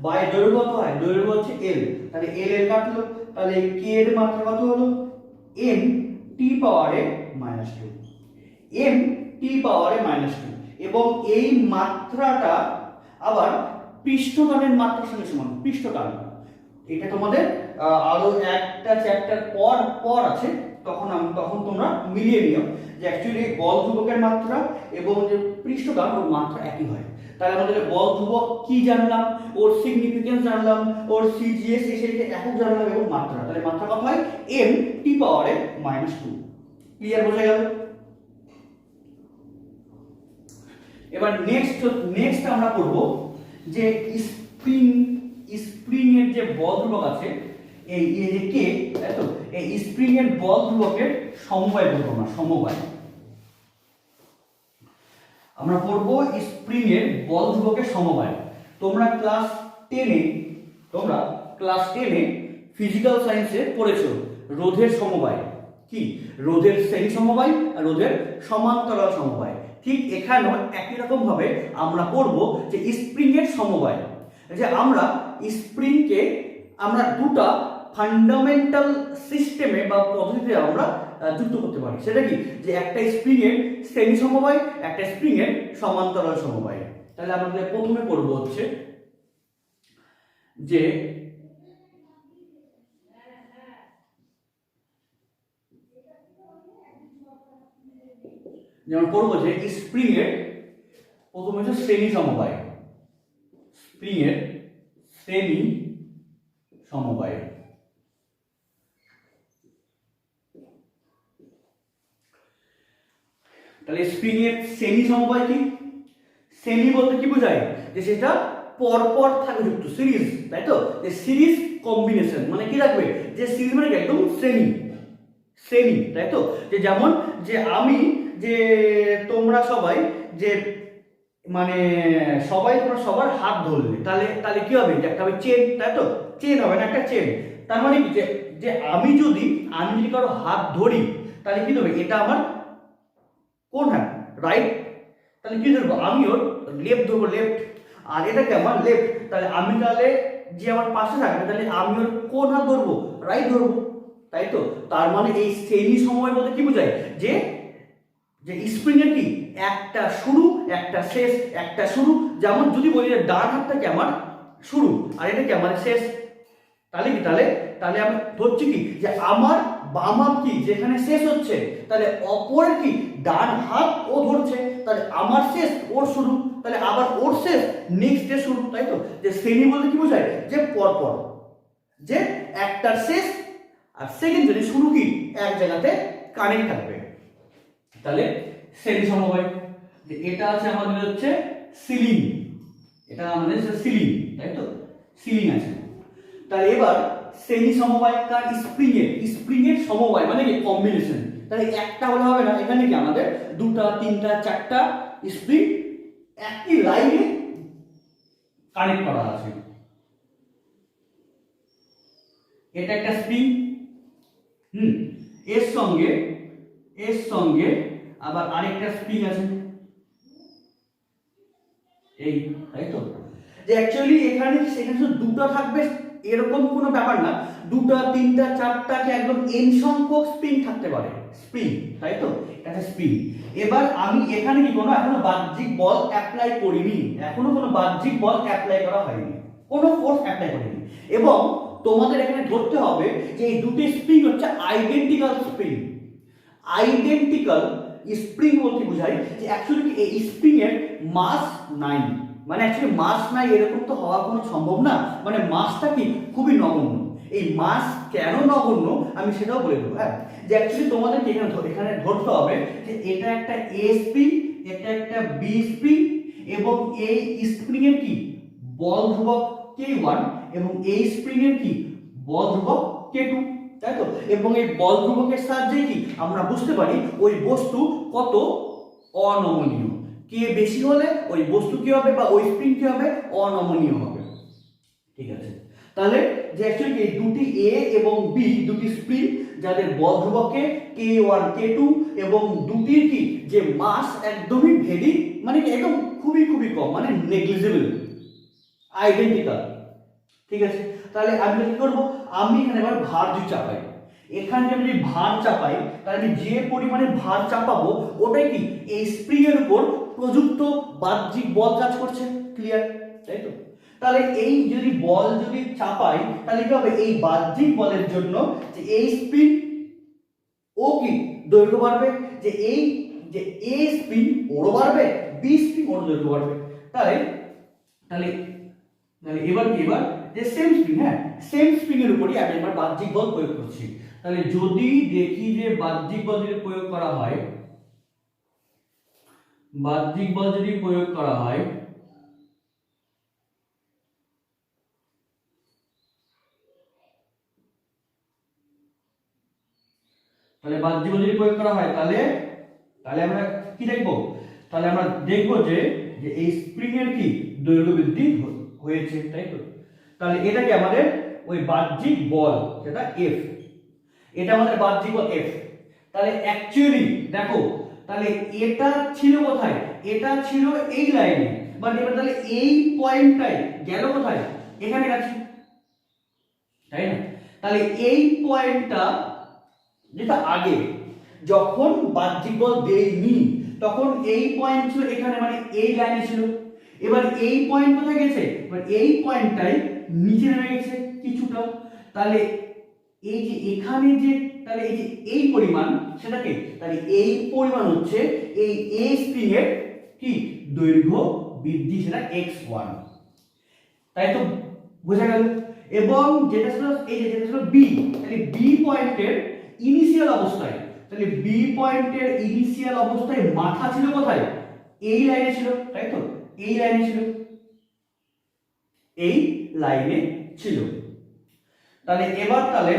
বাই দৈর্ঘ্য কত হয়, দৈর্ঘ্য হচ্ছে এল, তাহলে এল এল কাটলো, তাহলে কে এর মাত্রা কত হলো, এম টি পাওয়ারে -2, এম টি পাওয়ারে -2। এবং এই মাত্রাটা আবার পৃষ্ঠটানের মাত্রার সঙ্গে সমান, পৃষ্ঠটান। এটা তোমাদের আরো একটা চ্যাপ্টার পর আছে, তখন তোমরা মিলিয়ে নিও যে অ্যাকচুয়ালি বল ধ্রুবকের মাত্রা এবং যে পৃষ্ঠটান ওর মাত্রা একই হয়। তাহলে আমাদের বল ধ্রুবক কি জানলাম, ওর সিগনিফিকেন্স জানলাম, ওর সিজিএস এসে একক জানলাম এবং মাত্রা। তাহলে মাত্রা কত হয়, এম টি পাওয়ারে -2। ক্লিয়ার, বোঝা গেল? এবার নেক্সট আমরা করব যে স্প্রিং এর যে বল ধ্রুবক আছে, এই যে কে, তাই তো, এই স্প্রিং এর বল ধ্রুবকের সমবায় করব না, সমবায় আমরা পড়বো স্প্রিং এর বল ধ্রুবকের সমবায়। তোমরা ক্লাস 10 এ ফিজিক্যাল সায়েন্সে পড়েছো রোধের সমবায়, কি রোধের শ্রেণী সমবায় আর রোধের সমান্তরাল সমবায়। ঠিক এখানেও একই রকম ভাবে আমরা পড়বো যে স্প্রিং এর সমবায়, যে আমরা স্প্রিংকে আমরা দুটা ফান্ডামেন্টাল সিস্টেমে বা পদ্ধতিতে আমরা যুক্ত করতে পারি। সেটা কি, যে একটা স্প্রিং এর শ্রেণী সমবায়, একটা স্প্রিং এর সমান্তরাল সমবায়। তাহলে আমাদের প্রথমে পড়বো হচ্ছে যে যেমন পড়বো যে স্প্রিং এর প্রথমে হচ্ছে শ্রেণী সমবায়, স্প্রিং এর শ্রেণী সমবায়। তাহলে স্প্রিং এর শ্রেণী সমবায় কি, শ্রেণী বলতে কি বোঝায়, যে সেটা পরপর থাকে যুক্ত, সিরিজ, তাই তো, যে সিরিজ কম্বিনেশন মানে কি রাখবে, যে সিরিজ মানে একদম শ্রেণী, তাই তো। যে যেমন যে আমি যে তোমরা সবাই যে মানে তোমরা সবার হাত ধরলে, তাহলে কি হবে, যে একটা হবে চেন, তাই তো, চেন হবে না, একটা চেন। তার মানে কি, যে আমি যদি কারো হাত ধরি, তাহলে কি হবে, এটা আমার কোন হ্যান্ড, রাইট, তাহলে কি ধরবো, আমি ওর লেফট ধরবো, লেফট, আর এটা কি আমার লেফট, তাহলে আমি তাহলে যে আমার পাশে থাকবে, তাহলে আমি ওর কোন হাত ধরবো, রাইট ধরবো, তাই তো। তার মানে এই শ্রেণী সমবায় বলতে কি বোঝায়, যে স্প্রিং এর কি একটা শুরু একটা শেষ, একটা শুরু, যেমন যদি বলি যে ডান হাতটা কি আমার শুরু আর এটা কি আমার শেষ, তাহলে কি, তাহলে আমি ধরছি কি, যে আমার বাম হাত কি যেখানে শেষ হচ্ছে, তাহলে অপরের কি ডান হাত ও ধরছে, তাহলে আমার শেষ ওর শুরু, তাহলে আবার ওর শেষ নেক্সট ডে শুরু, তাই তো? যে শ্রেণী বলতে কি বোঝায়? যে পরপর, যে একটার শেষ আর সেকেন্ড যদি শুরু কি এক জায়গাতে কানেক্ট থাকবে। তাহলে শ্রেণী সমবায়, যে এটা আছে আমাদের হচ্ছে সিলিং, এটা আমাদের সিলিং, তাই তো? সিলিং আছে। তাহলে এবার শ্রেণী সমবায় কার? স্প্রিং এর সমবায় মানে কি কম্বিনেশন। তাহলে একটা হলে হবে না, এখানে কি আমাদের দুটা তিনটা চারটা স্প্রিং একই লাইনে কানেক্ট করা আছে। এটা একটা স্প্রিং, এর সঙ্গে আবার আরেকটা স্প্রিং আছে এই, তাই তো? যে অ্যাকচুয়ালি এখানে সেখানে শুধু দুটো থাকবে এরকম কোনো ব্যাপার না, দুটা তিনটা চারটা কি একদম এন সংখ্যক স্প্রিং থাকতে পারে, স্প্রিং, তাই তো? এটা স্প্রিং। এবার আমি এখানে কি কোনো এখনো বাহ্যিক বল অ্যাপ্লাই করিনি, এখনো কোনো বাহ্যিক বল অ্যাপ্লাই করা হয়নি, কোনো ফোর্স অ্যাপ্লাই করিনি। এবং তোমাদের এখানে ধরতে হবে যে এই দুটি স্প্রিং হচ্ছে আইডেন্টিক্যাল স্প্রিং। আইডেন্টিক্যাল স্প্রিং বলতে বোঝায় যে অ্যাকচুয়ালি এই স্প্রিং এর মাস নাই, মানে অ্যাকচুয়ালি মাস নাই এরকম তো হওয়া কোনো সম্ভব না, মানে মাসটা কি খুবই নগণ্য। এই মাস কেন নগণ্য আমি সেটাও বলে দেবো। হ্যাঁ, যে অ্যাকচুয়ালি তোমাদেরকে এখানে ধরতে হবে যে এটা একটা এ স্প্রিং, এটা একটা বি স্প্রিং, এবং এই স্প্রিং এর কি বল ধ্রুবক K1 এবং এই স্প্রিং এর কি বল ধ্রুবক K2, তাই তো? এবং এই বল ধ্রুবকের সাহায্যে কি আমরা বুঝতে পারি ওই বস্তু কত অনমনীয়, কে বেশি হলে ওই বস্তু কি হবে বা ওই স্প্রিং কি হবে, অনমনীয় হবে। ঠিক আছে, তাহলে যে অ্যাকচুয়ালি এই দুটি এ এবং বি দুটি স্প্রিং যাদের বল ধ্রুবকে K1 K2 এবং দুটির কি যে মাস একদমই ভেরি মানে কি একদম খুবই খুবই কম, মানে নেগলিজিবল, আইডেন্টিক্যাল। ঠিক আছে, তাহলে আমি কি করব, আমি এখানে এবার ভার যদি চাপাই, এখানে আমি যদি ভার চাপাই তাহলে আমি যে পরিমাণে ভার চাপাবো ওটাই কি এই স্প্রিং এর উপর প্রযুক্ত বাহ্যিক বল কাজ করছে। ক্লিয়ার, তাই তো? তাহলে এই যদি বল যদি চাপাই তাহলে কি হবে, এই বাহ্যিক বলের জন্য যে এই স্প্রিং ও কি দৈর্ঘ্য বাড়বে, যে এই যে এ স্প্রিং ওরও বাড়বে, বি স্প্রিং ওর দৈর্ঘ্য বাড়বে। তাহলে তাহলে তাহলে এবার কি, এবার যে সেম স্প্রিং, হ্যাঁ সেম স্প্রিং এর উপরই আমি এবার বাহ্যিক বল প্রয়োগ করছি। তাহলে যদি দেখি যে বাহ্যিক বল যদি প্রয়োগ করা হয়, বাহ্যিক বল যদি প্রয়োগ করা হয় তাহলে বাহ্যিক বল যদি প্রয়োগ করা হয় তাহলে তাহলে আমরা কি দেখব, তাহলে আমরা দেখব যে যে এই স্প্রিং এর কি দৈর্ঘ্য বৃদ্ধি হয়েছে, তাই তো? তাহলে এটা কি আমাদের ওই বাহ্যিক বল যেটা F, এটা আমাদের বাহ্যিক বল F। তাহলে অ্যাকচুয়ালি দেখো, তাহলে এটা ছিল কোথায়, এটা ছিল এই লাইনে, বাট এবার তাহলে এই পয়েন্টটাই গেল কোথায়, এখানে গেছে, তাই না? তাহলে এই পয়েন্টটা যেটা আগে যখন বাহ্যিক বল দেইনি তখন এই পয়েন্ট ছিল এখানে, মানে এই লাইনে ছিল। এবার এই পয়েন্ট কোথায় গেছে, এবার এই পয়েন্টটাই নিচে নেমে গেছে কিছুটা। তাহলে এই যে এখানে যে তাহলে এই যে এই পরিমাণ সেটাকে, তাহলে এই পরিমাণ হচ্ছে এই এ স্প্রিং এর কি দৈর্ঘ্য বৃদ্ধি, সেটা x1, তাই তো? বোঝা গেল। এবং যেটা ছিল এই যে যেটা ছিল বি, তাহলে বি পয়েন্টের ইনিশিয়াল অবস্থায়, তাহলে বি পয়েন্টের ইনিশিয়াল অবস্থায় মাথা ছিল কোথায়, এই লাইনে ছিল, তাই তো? এই লাইনে ছিল, এই লাইনে ছিল। তাহলে এবার তাহলে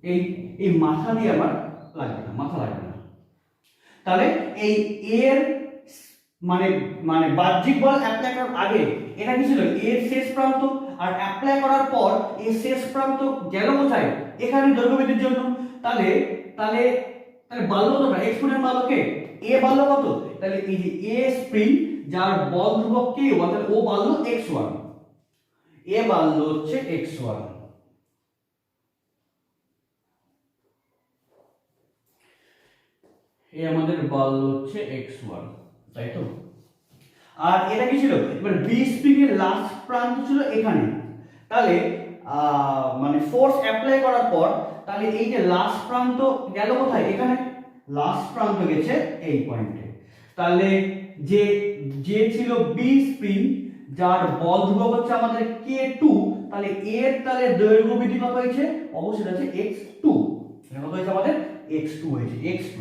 এই এই মাথা দিয়ে আমার লাগবে না, মাথা লাগবে না। তাহলে এই এর মানে মানে বাহ্যিক বল অ্যাপ্লাই করার আগে এটা কি ছিল, এর শেষ প্রান্ত, আর অ্যাপ্লাই করার পর এর শেষ প্রান্ত গেল কোথায়, এখানে দৈর্ঘ্য বৃদ্ধির জন্য। তাহলে তাহলে তাহলে বাড়লো কত, এক্সপোনেন্ট বাড়লো কে, এ বাড়লো কত, তাহলে এই যে এ স্প্রিং যার বল ধ্রুবক কে, তাহলে ও বাড়লো x1, এ বাড়লো হচ্ছে x1। এ আমাদের বাড়লো হচ্ছে x1, তাই তো? আর এটা কি ছিল, এবার বি স্প্রিং এর লাস্ট প্রান্ত ছিল এখানে, তাহলে মানে ফোর্স অ্যাপ্লাই করার পর তাহলে এই যে লাস্ট প্রান্ত গেল কোথায়, এখানে লাস্ট প্রান্ত গেছে এই পয়েন্টে। তাহলে যে যে ছিল বি স্প্রিং, যার বল ধ্রুবক হচ্ছে আমাদের k2, তাহলে এর তাহলে দৈর্ঘ্য বৃদ্ধি কত হয়েছে, অবশ্যই আছে x2, কত হয়েছে আমাদের x2 হয়েছে, x2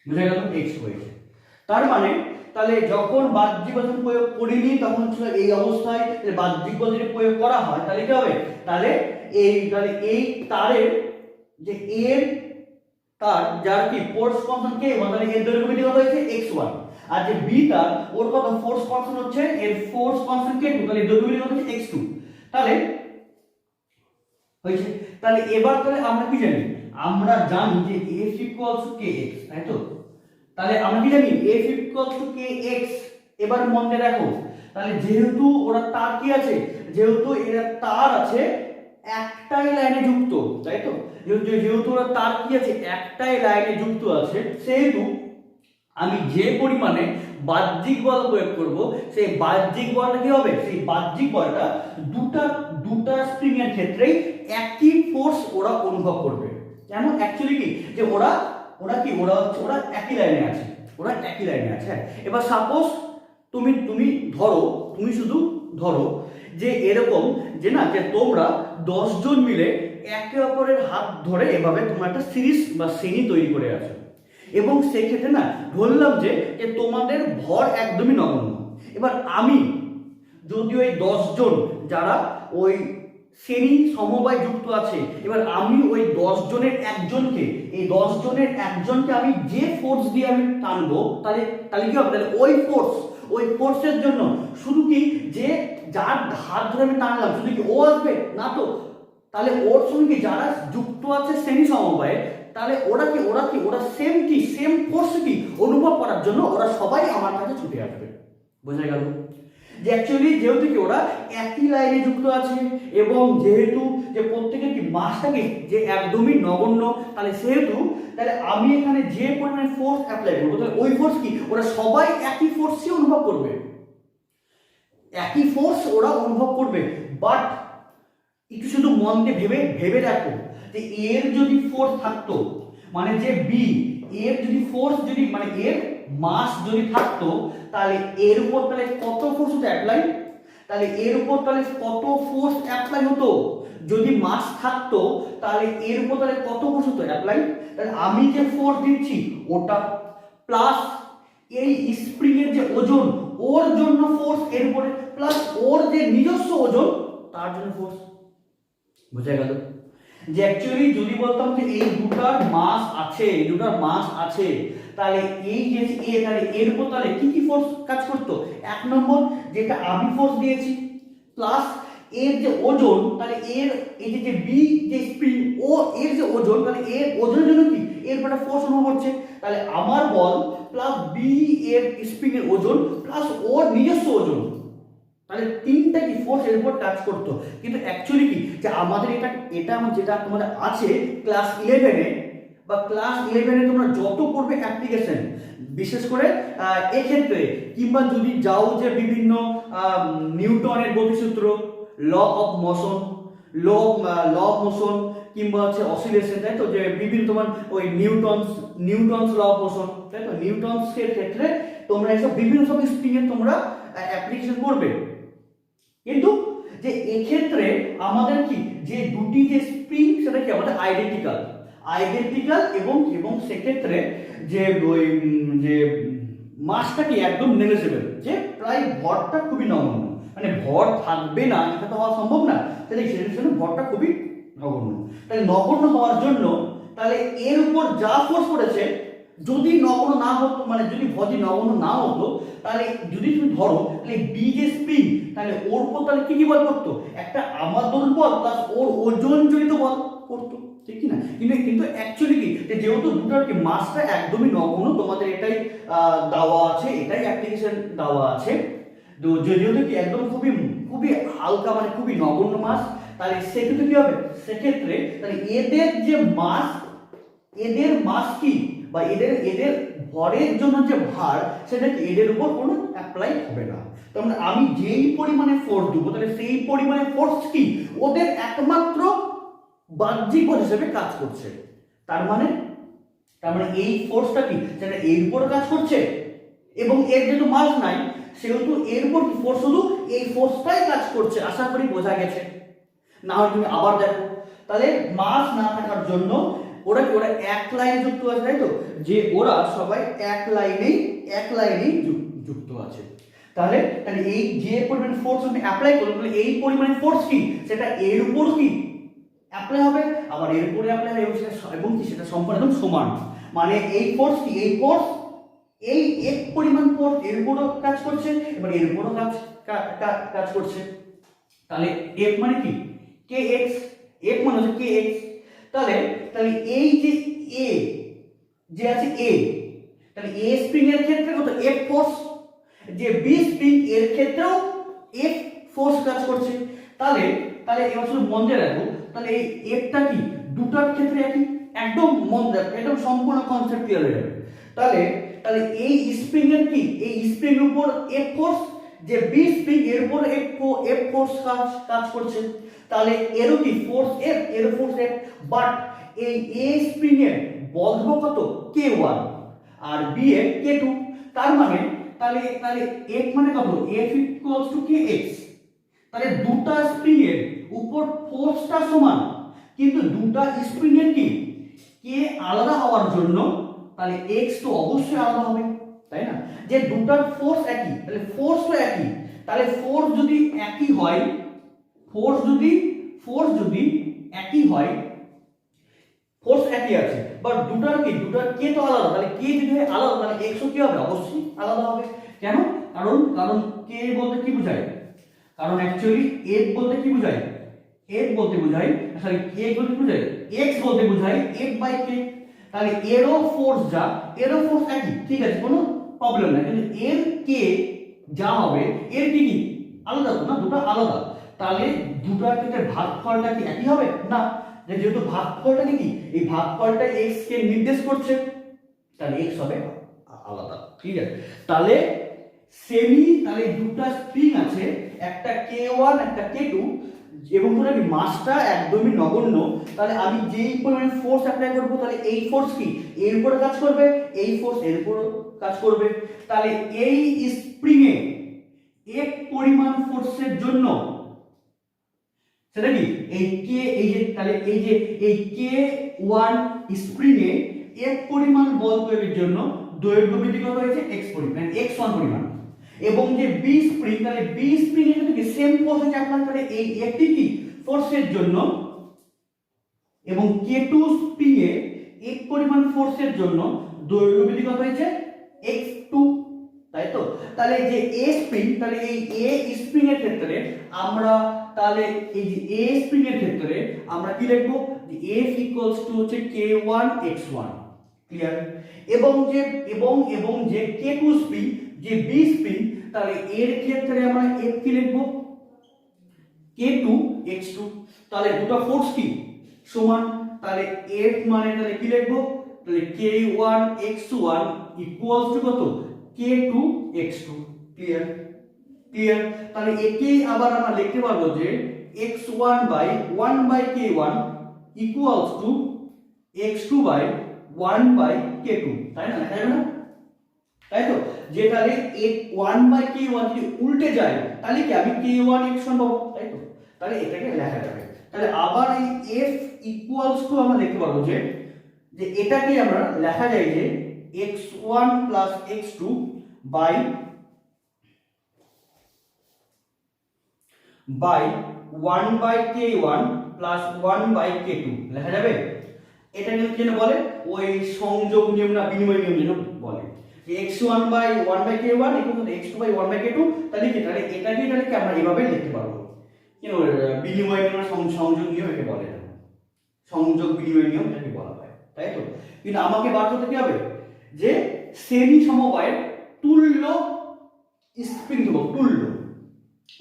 বুঝা গেল, x2 হয়েছে। তার মানে তাহলে যখন বাহ্যিক বল প্রয়োগ করিনি তখন ছিল এই অবস্থায়, বাহ্যিক বল যদি প্রয়োগ করা হয় তাহলে কি হবে, তাহলে এই তারের যে এর তার যার কি ফোর্স কনস্ট্যান্ট k, মানে এর দৈর্ঘ্য বৃদ্ধি কত হয়েছে x1, আর যে বি তার ওর কত ফোর্স কনস্ট্যান্ট হচ্ছে, এর ফোর্স কনস্ট্যান্ট k2, তাহলে দৈর্ঘ্য বৃদ্ধি কত হচ্ছে x2, তাহলে হয়েছে। তাহলে এবার তাহলে আমরা কি জানি, আমরা জানি যে F equals kx, তাই তো, তাহলে আমরা কি জানি F equals kx। এবার মনে রাখো, তাহলে যেহেতু ওরা তার কি আছে, যেহেতু এরা তার আছে একটাই লাইনে যুক্ত, তাই তো, যেহেতু ওরা তার কি আছে একটাই লাইনে যুক্ত আছে, সেহেতু আমি যে পরিমাণে বাহ্যিক বল প্রয়োগ করব, সেই বাহ্যিক বলটা কি হবে, সেই বাহ্যিক বলটা দুটা স্প্রিং এর ক্ষেত্রেই একই ফোর্স ওরা অনুভব করবে। কেন, অ্যাকচুয়ালি কি যে ওরা একই লাইনে আছে, ওরা একই লাইনে আছে। এবার সাপোজ তুমি শুধু ধরো যে এরকম যে না, যে তোমরা 10 জন মিলে একে অপরের হাত ধরে এভাবে তোমরা একটা সিরিজ বা শ্রেণী তৈরি করে আছো, এবং সেক্ষেত্রে না ধরলাম যে তোমাদের ভর একদমই নগণ্য। এবার আমি যদি ওই 10 জন যারা ওই শ্রেণী সমবায় যুক্ত আছে, এবার আমি ওই 10 জনের একজনকে, এই 10 জনের একজনকে আমি যে ফোর্স দিয়ে আমি টানবো, তাহলে কি হবে, তাহলে ওই ফোর্সের জন্য শুধু কি যে যার হাত ধরে আমি টানলাম শুধু কি ও আসবে না, তো তাহলে ওর সঙ্গে যারা যুক্ত আছে শ্রেণী সমবায়ে, তাহলে ওরা সেম ফোর্স কি অনুভব করার জন্য ওরা সবাই আমার কাছে ছুটে আসবে। বোঝা গেল যে অ্যাকচুয়ালি যেহেতু কি ওরা একই লাইনে যুক্ত আছে, এবং যেহেতু যে প্রত্যেকের কি মাসটাকে যে একদমই নগণ্য, তাহলে আমি এখানে যে পরিমাণে ফোর্স অ্যাপ্লাই করবো, তাহলে ওই ফোর্স কি ওরা সবাই একই ফোর্সই অনুভব করবে, একই ফোর্স ওরা অনুভব করবে। বাট একটু শুধু মন দিয়ে ভেবে রাখো যে এর যদি ফোর্স থাকতো, মানে যে বি এর যদি ফোর্স যদি মানে এর মাস যদি থাকতো, তাহলে এর উপর তাহলে কত ফোর্স হতো অ্যাপ্লাই, তাহলে এর উপর তাহলে কত ফোর্স অ্যাপ্লাই হতো, যদি মাস থাকতো তাহলে এর উপর তাহলে কত ফোর্স হতো অ্যাপ্লাই, তাহলে আমি যে ফোর্স দিচ্ছি ওটা প্লাস এই স্প্রিং এর যে ওজন ওর জন্য ফোর্স এর উপরে, প্লাস ওর যে নিজস্ব ওজন তার জন্য ফোর্স। বুঝা গেল যে অ্যাকচুয়ালি যদি বলতাম যে এই দুটার মাস আছে, তাহলে এই যে এ, তাহলে এর উপর তাহলে কি ফোর্স কাজ করতো, এক নম্বর যেটা আমি ফোর্স দিয়েছি, প্লাস এর যে ওজন, তাহলে এর এই যে বি যে স্প্রিং ও এর যে ওজন, তাহলে এর ওজনের জন্য কি এর উপর ফোর্স অনুভব করছে, তাহলে আমার বল প্লাস বি এর স্প্রিং এর ওজন প্লাস ওর নিজস্ব ওজন, তাহলে তিনটা কি ফোর্স এর উপর কাজ করতো। কিন্তু অ্যাকচুয়ালি কি যে আমাদের এটা যেটা তোমাদের আছে ক্লাস 11-এ বা ক্লাস 11-এ তোমরা যত করবে অ্যাপ্লিকেশন, বিশেষ করে এক্ষেত্রে, কিংবা যদি যাও যে বিভিন্ন নিউটনের গতিসূত্র, ল অফ মোশন কিংবা হচ্ছে অসিলেশন, তাই তো, যে বিভিন্ন তোমার ওই নিউটনস ল অফ মোশন, তাই তো, নিউটনস এর ক্ষেত্রে তোমরা এসব বিভিন্ন সব স্প্রিং এর তোমরা অ্যাপ্লিকেশন করবে। কিন্তু যে এক্ষেত্রে আমাদের কি যে দুটি যে স্প্রিং সেটা কি আমাদের আইডেন্টিক্যাল এবং সেক্ষেত্রে যে ওই যে মাসটা কি একদম নেগলিজেবল, যে প্রায় ভরটা খুবই নগণ্য, মানে ভর থাকবে না এটা তো হওয়া সম্ভব না, তাহলে সেটার জন্য ভরটা খুবই নগণ্য। তাহলে নগণ্য হওয়ার জন্য তাহলে এর উপর যা ফোর্স পড়েছে, যদি নগণ্য না হতো, মানে যদি ভর নগণ্য না হতো, তাহলে যদি তুমি ধরো তাহলে বি যে স্প্রিং, তাহলে ওর উপর তাহলে কি বল করতো, একটা আমাদন বল প্লাস ওর ওজন জড়িত বল করতো, ঠিক কি না। কিন্তু অ্যাকচুয়ালি কি যেহেতু দুটার কি মাসটা একদমই নগণ্য, তোমাদের এটাই দেওয়া আছে, এটাই অ্যাপ্লিকেশন দেওয়া আছে, তো যেহেতু কি একদম খুবই হালকা, মানে খুবই নগণ্য মাস, তাহলে সেক্ষেত্রে কি হবে, সেক্ষেত্রে তাহলে এদের মাস কি বা এদের এদের ভরের জন্য যে ভার সেটা কি এদের উপর কোনো অ্যাপ্লাই হবে না। তার মানে আমি যেই পরিমাণে ফোর্স দেবো তাহলে সেই পরিমাণে ফোর্স কি ওদের একমাত্র বাহ্যিক বল হিসেবে কাজ করছে। তার মানে এই ফোর্সটা কি সেটা এর উপর কাজ করছে এবং এর যেহেতু মাস নাই সেহেতু এর উপর ফোর্স শুধু এই ফোর্সটাই কাজ করছে। আশা করি বোঝা গেছে। না হয় তুমি আবার দেখো, তাহলে মাস না থাকার জন্য ওরা এক লাইনে যুক্ত আছে, তাই তো, যে ওরা সবাই এক লাইনেই যুক্ত আছে। তাহলে এই যে পরিমাণ ফোর্স আমি অ্যাপ্লাই করব এই পরিমাণ ফোর্স কি সেটা এর উপর কি অ্যাপ্লাই হবে, আবার এর উপরে অ্যাপ্লাই হবে এবং কি সেটা সম্পূর্ণ একদম সমান। মানে এই ফোর্স কি এই ফোর্স এই এক পরিমাণ ফোর্স এর উপরও কাজ করছে এবার এর উপরও কাজ করছে। তাহলে F মানে কি kx, F মানে হচ্ছে kx। তাহলে এই যে A যে আছে A, তাহলে A স্প্রিং এর ক্ষেত্রে কত F ফোর্স, যে B স্প্রিং এর ক্ষেত্রেও F ফোর্স কাজ করছে। তাহলে এবার শুধু মন দিয়ে রাখো, তাহলে এই Fটা কি দুটার ক্ষেত্রে একই, একদম মন রাখো, একদম সম্পূর্ণ কনসেপ্ট ক্লিয়ার হয়ে যাবে। তাহলে এই স্প্রিং এর কি এই স্প্রিং এর উপর F ফোর্স, যে বি স্প্রিং এর উপর F ফোর্স কাজ করছে। তাহলে এরও কি ফোর্স F, এর ফোর্স F, বাট এই A স্প্রিং এর বল ধ্রুবক কত K1 আর B এর K2। তার মানে তাহলে F মানে কত F ইকুয়ালস টু Kx। তাহলে দুটা স্প্রিং এর উপর ফোর্সটা সমান কিন্তু দুটা স্প্রিং এর কি কে আলাদা হওয়ার জন্য তাহলে x তো অবশ্যই আলাদা হবে, তাই না? যে দুটার ফোর্স একই তাহলে ফোর্স তো একই, তাহলে ফোর্স যদি একই হয় ফোর্স যদি একই হয় ফোর্স একই আছে বাট দুটার কে তো আলাদা, তাহলে কে যদি হয় আলাদা তাহলে x ও কি হবে অবশ্যই আলাদা হবে। কেন? কারণ কে বলতে কি বোঝায়, কারণ অ্যাকচুয়ালি f বলতে কি বোঝায়, f বলতে বোঝায় সরি k বলতে বোঝায় x বলতে বোঝায় f বাই k। তাহলে এরও ফোর্স একই, ঠিক আছে, কোনো প্রবলেম নাই, কিন্তু এর কে যা হবে এর কি আলাদা তো না, দুটো আলাদা। তাহলে দুটার ক্ষেত্রে ভাগফলটা কি একই হবে না, যেহেতু ভাগফলটা কি এই ভাগফলটা x কে নির্দেশ করছে তাহলে x হবে আলাদা, ঠিক আছে। তাহলে তাহলে দুটো স্প্রিং আছে, একটা K1 একটা K2 এবং ধরো কি মাসটা একদমই নগণ্য। তাহলে আমি যেই পরিমাণে ফোর্স অ্যাপ্লাই করব তাহলে এই ফোর্স কি এর উপরে কাজ করবে, এই ফোর্স এর উপরে কাজ করবে। তাহলে এই স্প্রিং এ এক পরিমাণ ফোর্সের জন্য সেটা কি এই কে তাহলে এই K1 স্প্রিং এ এক পরিমাণ বল প্রয়োগের জন্য দৈর্ঘ্য বৃদ্ধি করা হয়েছে x পরিমাণ x1 পরিমাণ, এবং যে বি স্প্রিং তাহলে বি স্প্রিং এর যদি সেম ফোর্স আছে আপনার তাহলে এই একটি কি ফোর্সের জন্য, এবং K2 স্প্রিং এ এক পরিমাণ ফোর্সের জন্য দৈর্ঘ্য বৃদ্ধি করা হয়েছে x2, তাই তো। তাহলে যে A স্প্রিং তাহলে এই A স্প্রিং এর ক্ষেত্রে আমরা তাহলে এই যে A স্প্রিং এর ক্ষেত্রে আমরা কি লিখব যে F ইকুয়ালস টু হচ্ছে K1 x1, ক্লিয়ার। এবং যে K2 স্প্রিং যে B স্প্রিং তাহলে এর ক্ষেত্রে আমরা F কি লিখব K2 x2। তাহলে দুটো ফোর্স কি সমান, তাহলে F মানে তাহলে কি লিখব তাহলে K1 x1 ইকুয়ালস টু কত K2 x2, ক্লিয়ার। তাহলে একে আবার আমরা লিখতে পারবো যে x1 by 1 by K1 equals to x2 by 1 by K2, তাই না, লেখা যাবে না, তাই তো। যে তাহলে 1 বাই K1 যদি উল্টে যায় তাহলে কি আমি K1 x1 পাবো, তাই তো। তাহলে এটাকে লেখা যাবে। তাহলে আবার এই F ইকুয়ালস টু আমরা লিখতে পারবো যে এটাকে আমরা লেখা যায় যে x1 plus x2 by 1 by K1 plus 1 by K2 লেখা যাবে। এটা কিন্তু কেন বলে ওই সংযোগ নিয়ম না বিনিময় নিয়ম যেন বলে যে x1 by 1 by K1 equal to x2 by 1 by K2। তাহলে এটাকে আমরা এভাবে লিখতে পারবো, কেন বিনিময় নিয়ম সংযোগ নিয়ম একে বলে না, সংযোগ বিনিময় নিয়ম এটাকে বলা হয়, তাই তো। কিন্তু আমাকে বার করতে কি হবে যে শ্রেণী সমবায়ের তুল্য স্প্রিং দেব,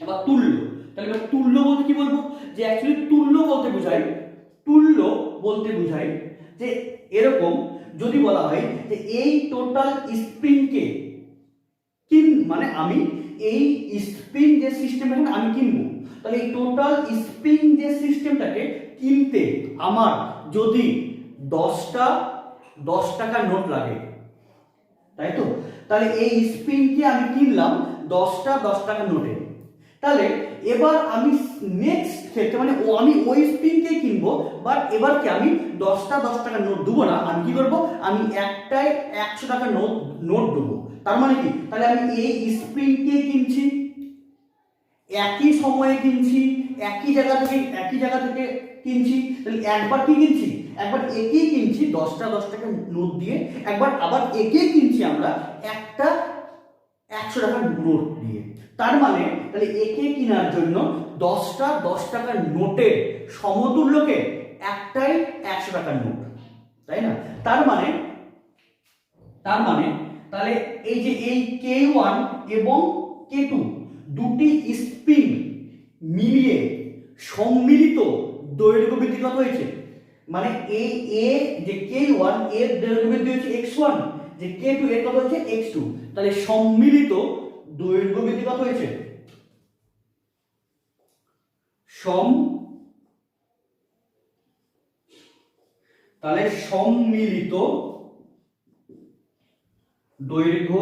এবার তাহলে তুল্য বলতে কি বলবো যে অ্যাকচুয়ালি তুল্য বলতে বোঝায় যে এরকম যদি বলা হয় যে এই টোটাল স্প্রিংকে মানে আমি এই স্প্রিং যে সিস্টেমটা আমি কিনবো, তাহলে এই টোটাল স্প্রিং যে সিস্টেমটাকে কিনতে আমার যদি 10টা 10 টাকার নোট লাগে, তাই তো, তাহলে এই স্প্রিংকে আমি কিনলাম 10টা 10 টাকার নোটে। তাহলে এবার আমি নেক্সট ক্ষেত্রে মানে আমি ওই স্প্রিংকেই কিনবো, বাট এবার কি আমি 10টা 10 টাকার নোট দেবো না, আমি কি করবো, আমি একটাই 100 টাকার নোট দেবো। তার মানে কি, তাহলে আমি এই স্প্রিংকে কিনছি, একই সময়ে কিনছি, একই জায়গা থেকে কিনছি, তাহলে একবার কি কিনছি, একবার একেই কিনছি 10টা 10 টাকার নোট দিয়ে, একবার আবার একেই কিনছি আমরা একটা 100 টাকার নোট দিয়ে। তার মানে তাহলে একে কেনার জন্য 10টা 10 টাকার নোটের সমতুল্যকে একটাই 100 টাকার নোট, তাই না? তার মানে তাহলে এই যে এই K1 এবং K2 দুটি স্প্রিং মিলিয়ে সম্মিলিত দৈর্ঘ্য বৃদ্ধি কত হয়েছে, মানে এই এ যে K1 এর দৈর্ঘ্য বৃদ্ধি হচ্ছে x1, যে K2 এর কত হচ্ছে x2, তাহলে সম্মিলিত দৈর্ঘ্য বৃদ্ধি কত হয়েছে, তাহলে সম্মিলিত দৈর্ঘ্য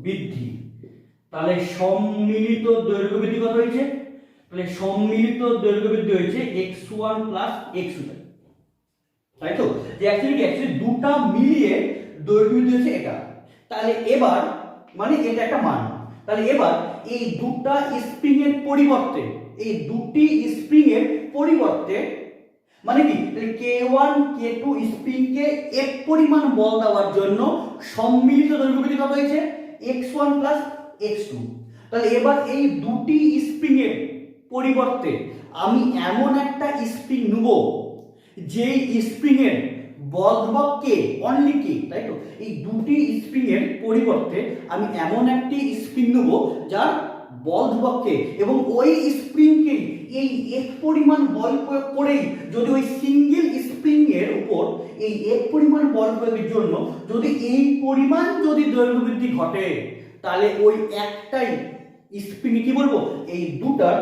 বৃদ্ধি, তাহলে সম্মিলিত দৈর্ঘ্য বৃদ্ধি কত হয়েছে, তাহলে সম্মিলিত দৈর্ঘ্য বৃদ্ধি হয়েছে x1 x2, তাই তো, যে অ্যাকচুয়ালি দুটা মিলিয়ে দৈর্ঘ্য বৃদ্ধি হচ্ছে এটা। তাহলে এবার মানে এটা একটা মান, তাহলে এবার এই দুটা স্প্রিং এর পরিবর্তে, এই দুটি স্প্রিং এর পরিবর্তে মানে কি, তাহলে K1 K2 স্প্রিংকে এক পরিমাণ বল দেওয়ার জন্য সম্মিলিত দৈর্ঘ্য বৃদ্ধি কত হয়েছে x1 x2। তাহলে এবার এই দুটি স্প্রিং এর পরিবর্তে আমি এমন একটা স্প্রিং নেব যেই স্প্রিং এর বল ধ্রুবক কে, অনলি কে, তাই তো, এই দুটি স্প্রিং এর পরিবর্তে আমি এমন একটি স্প্রিং নেব যার বল ধ্রুবক কে, এবং ওই স্প্রিংকে এই এক পরিমাণ বল প্রয়োগ করেই যদি ওই সিঙ্গেল স্প্রিং এর উপর এই এক পরিমাণ বল প্রয়োগের জন্য যদি এই পরিমাণ যদি দৈর্ঘ্য বৃদ্ধি ঘটে, তাহলে ওই একটাই স্প্রিং কি বলবো, এই দুটার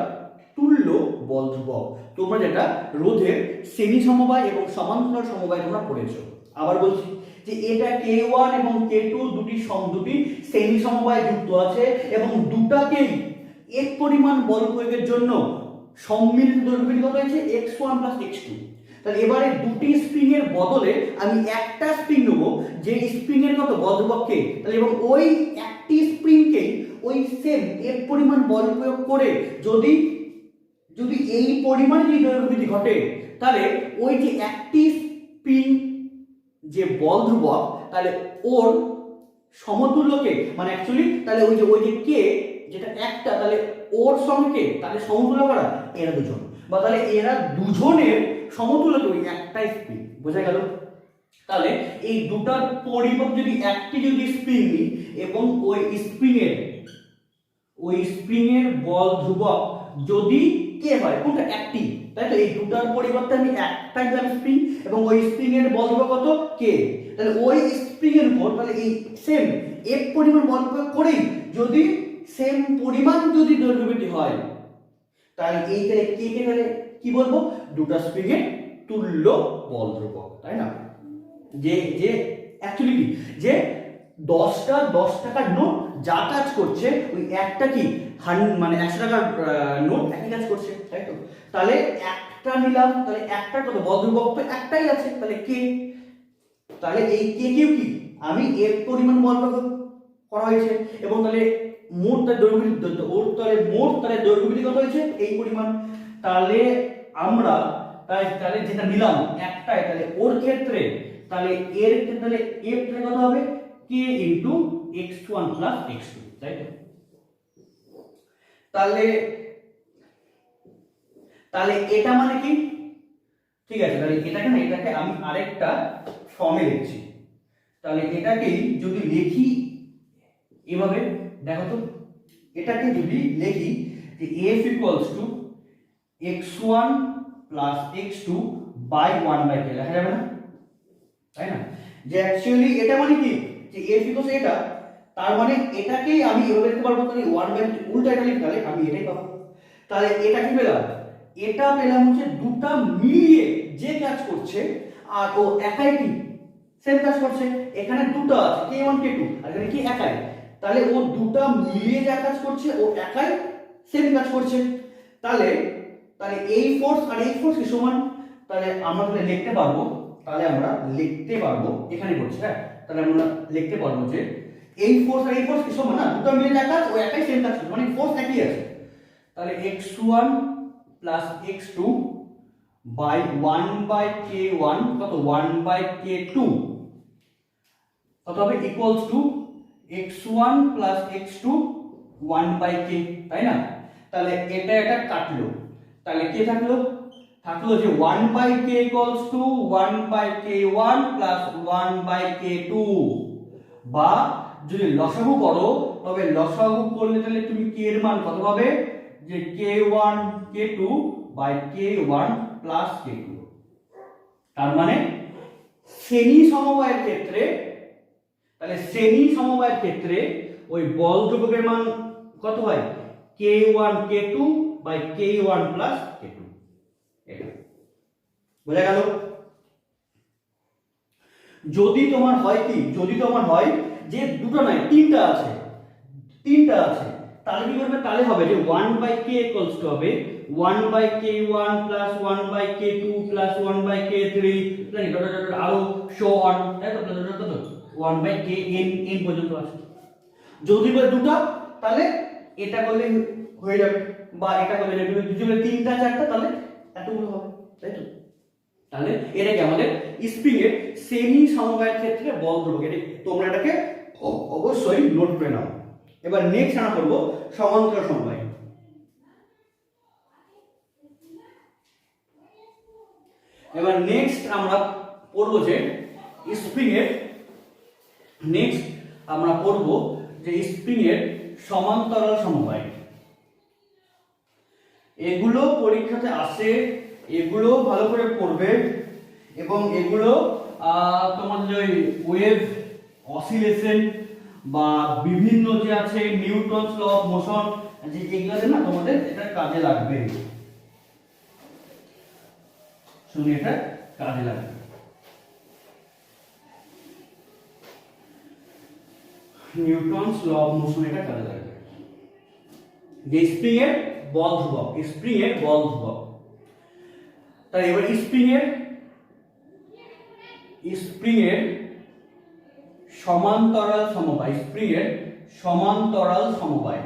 তুল্য বল ধ্রুবক। তোমরা যেটা রোধের শ্রেণী সমবায় এবং সমান্তরাল সমবায় তোমরা পড়েছো। আবার বলছি যে এটা K1 এবং K2 দুটি শ্রেণী সমবায় যুক্ত আছে এবং দুটাকেই এক পরিমাণ বল প্রয়োগের জন্য সম্মিলিত দৈর্ঘ্য বৃদ্ধি কত হয়েছে x1 x2। তাহলে এবারে দুটি স্প্রিং এর বদলে আমি একটা স্প্রিং নেব যে স্প্রিং এর কত বল ধ্রুবক কে, তাহলে এবং ওই একটি স্প্রিংকে ওই সেম এক পরিমাণ বল প্রয়োগ করে যদি এই পরিমাণে যদি দৈর্ঘ্য বৃদ্ধি ঘটে, তাহলে ওই যে একটি স্প্রিং যে বল ধ্রুবক, তাহলে ওর সমতুল্যকে মানে অ্যাকচুয়ালি তাহলে ওই যে কে যেটা একটা, তাহলে ওর সঙ্গে তাহলে সমতুল্য করা এরা দুজন, বা তাহলে এরা দুজনের সমতুল্য ওই একটাই স্প্রিং, বোঝা গেল? তাহলে এই দুটার পরিবর্তে যদি একটি যদি স্প্রিং নিই এবং ওই স্প্রিং এর বল ধ্রুবক যদি কে হয়, কোনটা একটি, তাই তো, এই দুটার পরিবর্তে আমি একটাই দিলাম স্প্রিং এবং ওই স্প্রিং এর বল ধ্রুবক কত কে, তাহলে ওই স্প্রিং এর উপর তাহলে এই সেম এক পরিমাণ বল প্রয়োগ করেই যদি সেম পরিমাণ যদি দৈর্ঘ্য বৃদ্ধি হয়, তাহলে এই তাহলে কে তাহলে কি বলবো, দুটা স্প্রিং এর তুল্য বল ধ্রুবক, তাই না? যে অ্যাকচুয়ালি কি যে 10টা 10 টাকার নোট যা কাজ করছে ওই একটা কি মানে 100 টাকার নোট একই কাজ করছে, তাই তো। তাহলে একটা নিলাম, তাহলে একটা কত বল ধ্রুবক তো একটাই আছে, তাহলে কে, তাহলে এই কে কিউ কি আমি এর পরিমাণ বল প্রয়োগ করা হয়েছে এবং তাহলে মোট তার দৈর্ঘ্য বৃদ্ধি, ওর তাহলে মোট তাহলে দৈর্ঘ্য বৃদ্ধি কত হয়েছে এই পরিমাণ। তাহলে আমরা তাহলে যেটা নিলাম একটাই, তাহলে ওর ক্ষেত্রে তাহলে এর ক্ষেত্রে তাহলে এর ক্ষেত্রে কত হবে k ইনটু x1 x2, তাই তো। তাহলে এটা মানে কি, ঠিক আছে, তাহলে এটাকে আমি আরেকটা ফর্মে লিখছি। তাহলে এটাকেই যদি লিখি এভাবে, দেখো তো, এটাকে যদি লিখি যে f equals to x1 plus x2 by 1/k লেখা যাবে না, তাই না? যে অ্যাকচুয়ালি এটা মানে কি, যে এফ ইকুয়ালস এটা, তার মানে এটাকেই আমি এভাবে লিখতে পারবো, তাহলে 1/, উল্টা এটা লিখতে তাহলে আমি এটাই পাবো। তাহলে এটা কি পেলাম, এটা পেলাম হচ্ছে দুটা মিলিয়ে যে কাজ করছে, আর ও একাই কি সেম কাজ করছে। এখানে দুটো আছে k1 k2, আর এখানে কি একাই, তাহলে ও দুটা মিলিয়ে যা কাজ করছে ও একাই সেম কাজ করছে। তাহলে তাহলে এই ফোর্স আর এই ফোর্স কি সমান, তাহলে আমরা তাহলে লিখতে পারবো, তাহলে আমরা লিখতে পারবো এখানে করছে, হ্যাঁ, তাহলে আমরা লিখতে পারবো যে এই ফোর্স আর এই ফোর্স কি সমান না, দুটো মিলে যা কাজ ও একাই সেম কাজ করছে, মানে ফোর্স একই আছে। তাহলে x1 plus x2 by 1/k1 কত 1/k2 কত হবে equals to x1 plus x2 1/k, তাই না? তাহলে এটা এটা কাটলো, তাহলে কে থাকলো, থাকলো যে 1/k equals to 1/k1 plus 1/k2, বা যদি লসাগু করো তবে লসাগু করলে তাহলে তুমি k এর মান কত পাবে, যে k1 k2 by k1 plus k2। তার মানে শ্রেণী সমবায়ের ক্ষেত্রে, তাহলে শ্রেণী সমবায়ের ক্ষেত্রে ওই বল ধ্রুবকের মান কত হয়, k1 k2 by k1 plus k2। এটা বোঝা গেল? যদি তোমার হয় কি, যদি তোমার হয় যে দুটো নয় তিনটা আছে, তিনটা আছে, তাহলে কি করবে, তাহলে হবে যে 1/k ইকুয়ালস টু হবে 1/k1 plus 1/k2 plus 1/k3 আরো সো অন, তাই তো 1/kn n পর্যন্ত আছে। যদি বলে দুটো তাহলে এটা করলে হয়ে যাবে, বা এটা করলে যদি বলে তিনটা চারটা তাহলে এতগুলো হবে, তাই তো? তাহলে এটা কি আমাদের স্প্রিং এর শ্রেণী সমবায়ের ক্ষেত্রে বল ধ্রুবক, এটা তোমরা এটাকে অবশ্যই নোট করে নাও। এবার নেক্সট আমরা করব সমান্তরাল সমবায়। এবার নেক্সট আমরা পড়ব যে স্প্রিং এর, নেক্সট আমরা পড়ব যে স্প্রিং এর সমান্তরাল সমবায়। এগুলো পরীক্ষাতে আসে, এগুলো ভালো করে পড়বে, এবং এগুলো তোমাদের ওই ওয়েভ অসিলেশন বা বিভিন্ন যে আছে নিউটনস ল অফ মোশন, যে এগুলোতে না তোমাদের এটা কাজে লাগবে, শুনে এটা কাজে লাগবে। নিউটনস ল অফ মোশন এটা কাজে লাগবে, যে স্প্রিং এর বল ধ্রুবক, স্প্রিং এর বল ধ্রুবক। তাই এবার স্প্রিং এর সমান্তরাল সমবায়, স্প্রিং এর সমান্তরাল সমবায়।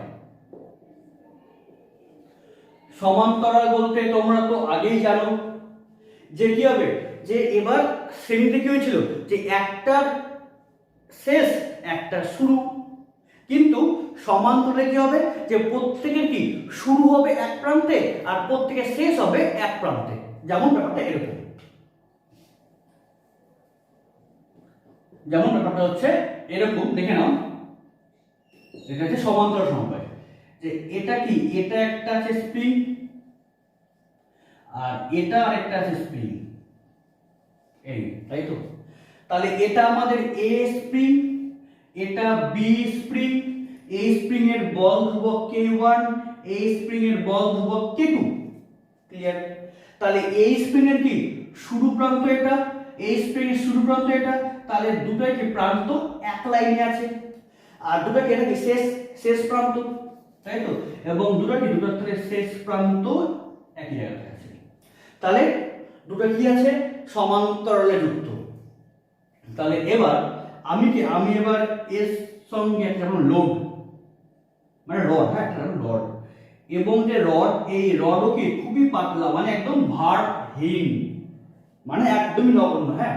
সমান্তরাল বলতে তোমরা তো আগেই জানো যে কি হবে, যে এবার শ্রেণীতে কি হয়েছিল, যে একটার শেষ একটার শুরু, কিন্তু সমান্তরালে কি হবে, যে প্রত্যেকের কি শুরু হবে এক প্রান্তে আর প্রত্যেকের শেষ হবে এক প্রান্তে। যেমন ব্যাপারটা এরকম, যেমন ব্যাপারটা হচ্ছে এরকম, দেখে নাও, এটা হচ্ছে সমান্তরাল সমবায়। যে এটা কি, এটা একটা আছে স্প্রিং আর এটা আরেকটা আছে স্প্রিং, এই তাই তো? তাহলে এটা আমাদের এ স্প্রিং, এটা বি স্প্রিং, এই স্প্রিং এর বল ধ্রুবক k1, এই স্প্রিং এর বল ধ্রুবক k2। ক্লিয়ার? তাহলে এই স্প্রিং এর কি শুরু প্রান্ত এটা, এই স্প্রিং এর শুরু প্রান্ত এটা, তাহলে দুটোই কি প্রান্ত এক লাইনে আছে, আর দুটো কি এটা কি শেষ প্রান্ত, তাই তো? এবং দুটো কি দুটোর থেকে শেষ প্রান্ত একই জায়গায় আছে, তাহলে দুটো কি আছে সমান্তরালে যুক্ত। তাহলে এবার আমি এবার এর সঙ্গে একটা লোড, মানে রড, হ্যাঁ একটা রড, এবং যে রড, এই রডও কি খুবই পাতলা, মানে একদম ভারহীন, মানে একদমই নগণ্য, হ্যাঁ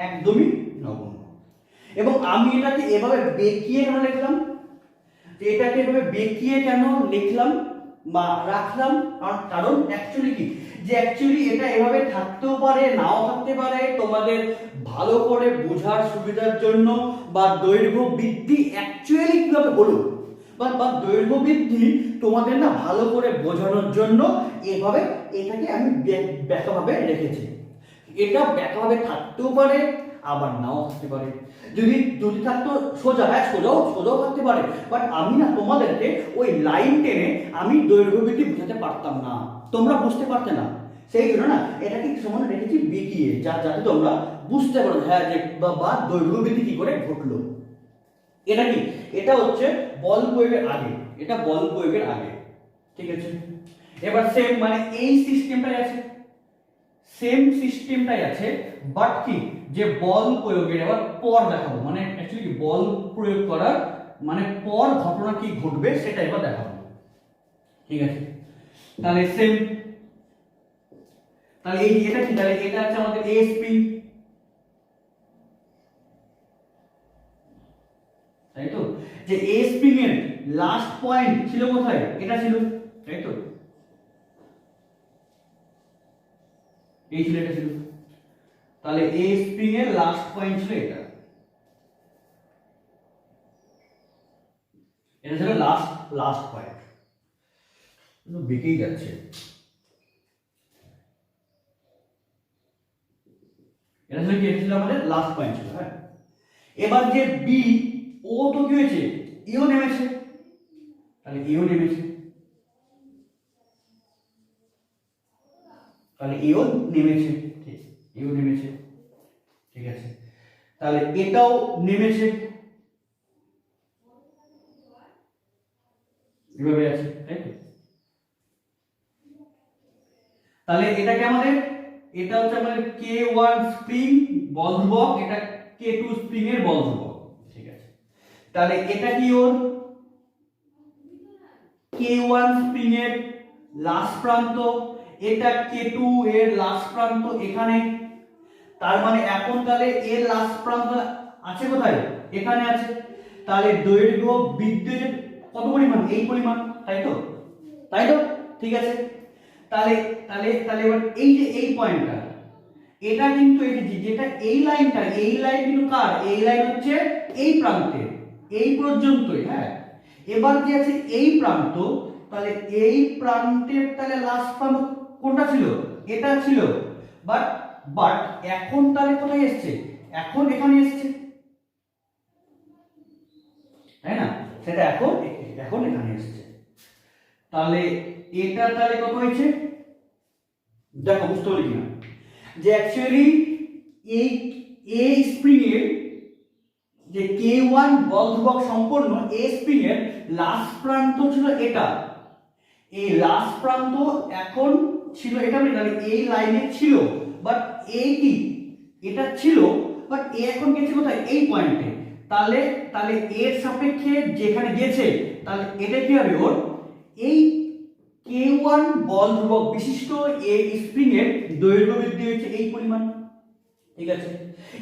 একদমই নগণ্য। এবং আমি এটাকে এভাবে বেঁকিয়ে কেন লিখলাম, এটাকে এভাবে বেঁকিয়ে কেন লিখলাম বা রাখলাম, কারণ অ্যাকচুয়ালি কি, যে অ্যাকচুয়ালি এটা এভাবে থাকতেও পারে নাও থাকতে পারে, তোমাদের ভালো করে বোঝার সুবিধার জন্য, বা দৈর্ঘ্য বৃদ্ধি অ্যাকচুয়ালি কিভাবে হলো, বা দৈর্ঘ্য বৃদ্ধি তোমাদের না ভালো করে বোঝানোর জন্য এভাবে এটাকে আমি ব্যাখ্যাভাবে রেখেছি। এটা ব্যাখ্যাভাবে থাকতেও পারে আবার নাও থাকতে পারে। যদি যদি থাকতো সোজা, হ্যাঁ সোজাও থাকতে পারে, বাট আমি না তোমাদেরকে ওই লাইন টেনে আমি দৈর্ঘ্য বৃদ্ধি বোঝাতে পারতাম না, তোমরা বুঝতে পারতে না। সেই জন্য না এটাকে সমান রেখেছি বিকিয়ে, যাতে তোমরা বুঝতে পারো হ্যাঁ যে বা দৈর্ঘ্য বৃদ্ধি কি করে ঘটলো। এটা কি, এটা হচ্ছে বল প্রয়োগের আগে, এটা বল প্রয়োগের আগে, ঠিক আছে। এবার সেম মানে এই সিস্টেমটাই আছে, সেম সিস্টেমটাই আছে, বাট কি যে বল প্রয়োগের এবার পর দেখাবো, মানে অ্যাকচুয়ালি কি বল প্রয়োগ করার মানে পর ঘটনা কি ঘটবে সেটা এবার দেখাবো, ঠিক আছে। তাহলে সেম, তাহলে এই এটা কি, তাহলে এটা হচ্ছে আমাদের এ স্প্রিং, তাই তো, যে এ স্প্রিং এর লাস্ট পয়েন্ট ছিল কোথায়, এটা ছিল, তাই তো, এই ছিল, এটা ছিল। তাহলে এ স্প্রিং এর লাস্ট পয়েন্ট ছিল এটা, এটা ছিল লাস্ট পয়েন্ট, বেঁকেই যাচ্ছে। এটা ছিল কি, এটা ছিল আমাদের লাস্ট পয়েন্ট ছিল, হ্যাঁ। এবার যে বি, ও তো কি হয়েছে, ইও নেমেছে, তাহলে ইও নেমেছে, তাহলে ইও নেমেছে, ঠিক, ইও নেমেছে, ঠিক আছে। তাহলে এটাও নেমেছে, এভাবে আছে, তাই তো। তাহলে এটাকে আমাদের, এটা হচ্ছে আমাদের K1 স্প্রিং বল ধ্রুবক, এটা K2 স্প্রিং এর বল ধ্রুবক, ঠিক আছে। তাহলে এটা কি ওর K1 স্প্রিং এর লাস্ট প্রান্ত, এটা K2 এর লাস্ট প্রান্ত এখানে, তার মানে এখন তাহলে এর লাস্ট প্রান্ত আছে কোথায়, এখানে আছে। তাহলে দৈর্ঘ্য বৃদ্ধি কত পরিমাণ, এই পরিমাণ, তাই তো, তাই তো, ঠিক আছে। তাহলে তাহলে তাহলে এবার এই যে এই পয়েন্টটা, এটা কিন্তু এই যে যেটা এই লাইনটা, এই লাইন কিন্তু কার, এই লাইন হচ্ছে এই প্রান্তে, এই পর্যন্তই, হ্যাঁ। এবার যে আছে এই প্রান্ত, তাহলে এই প্রান্তের তাহলে লাস্ট প্রান্ত কোনটা ছিল, এটা ছিল, বাট বাট এখন তাহলে কোথায় এসছে, এখন এখানে এসছে, তাই না, সেটা এখন এখন এখানে এসছে। তাহলে এটা তাহলে কত হয়েছে, দেখো বুঝতে পারলি কিনা, যে অ্যাকচুয়ালি এই এ স্প্রিং এর যে K1 বল ধ্রুবক সম্পন্ন এ স্প্রিং এর লাস্ট প্রান্ত ছিল এটা, এই লাস্ট প্রান্ত এখন ছিল এটা, মানে এই লাইনে ছিল, বাট এই কি এটা ছিল, বাট এ এখন গেছে কোথায়, এই পয়েন্টে। তাহলে তাহলে এর সাপেক্ষে যেখানে গেছে, তাহলে এটা কি হবে ওর এই K1 বল ধ্রুবক বিশিষ্ট এ স্প্রিং এর দৈর্ঘ্য বৃদ্ধি হয়েছে এই পরিমাণ, ঠিক আছে।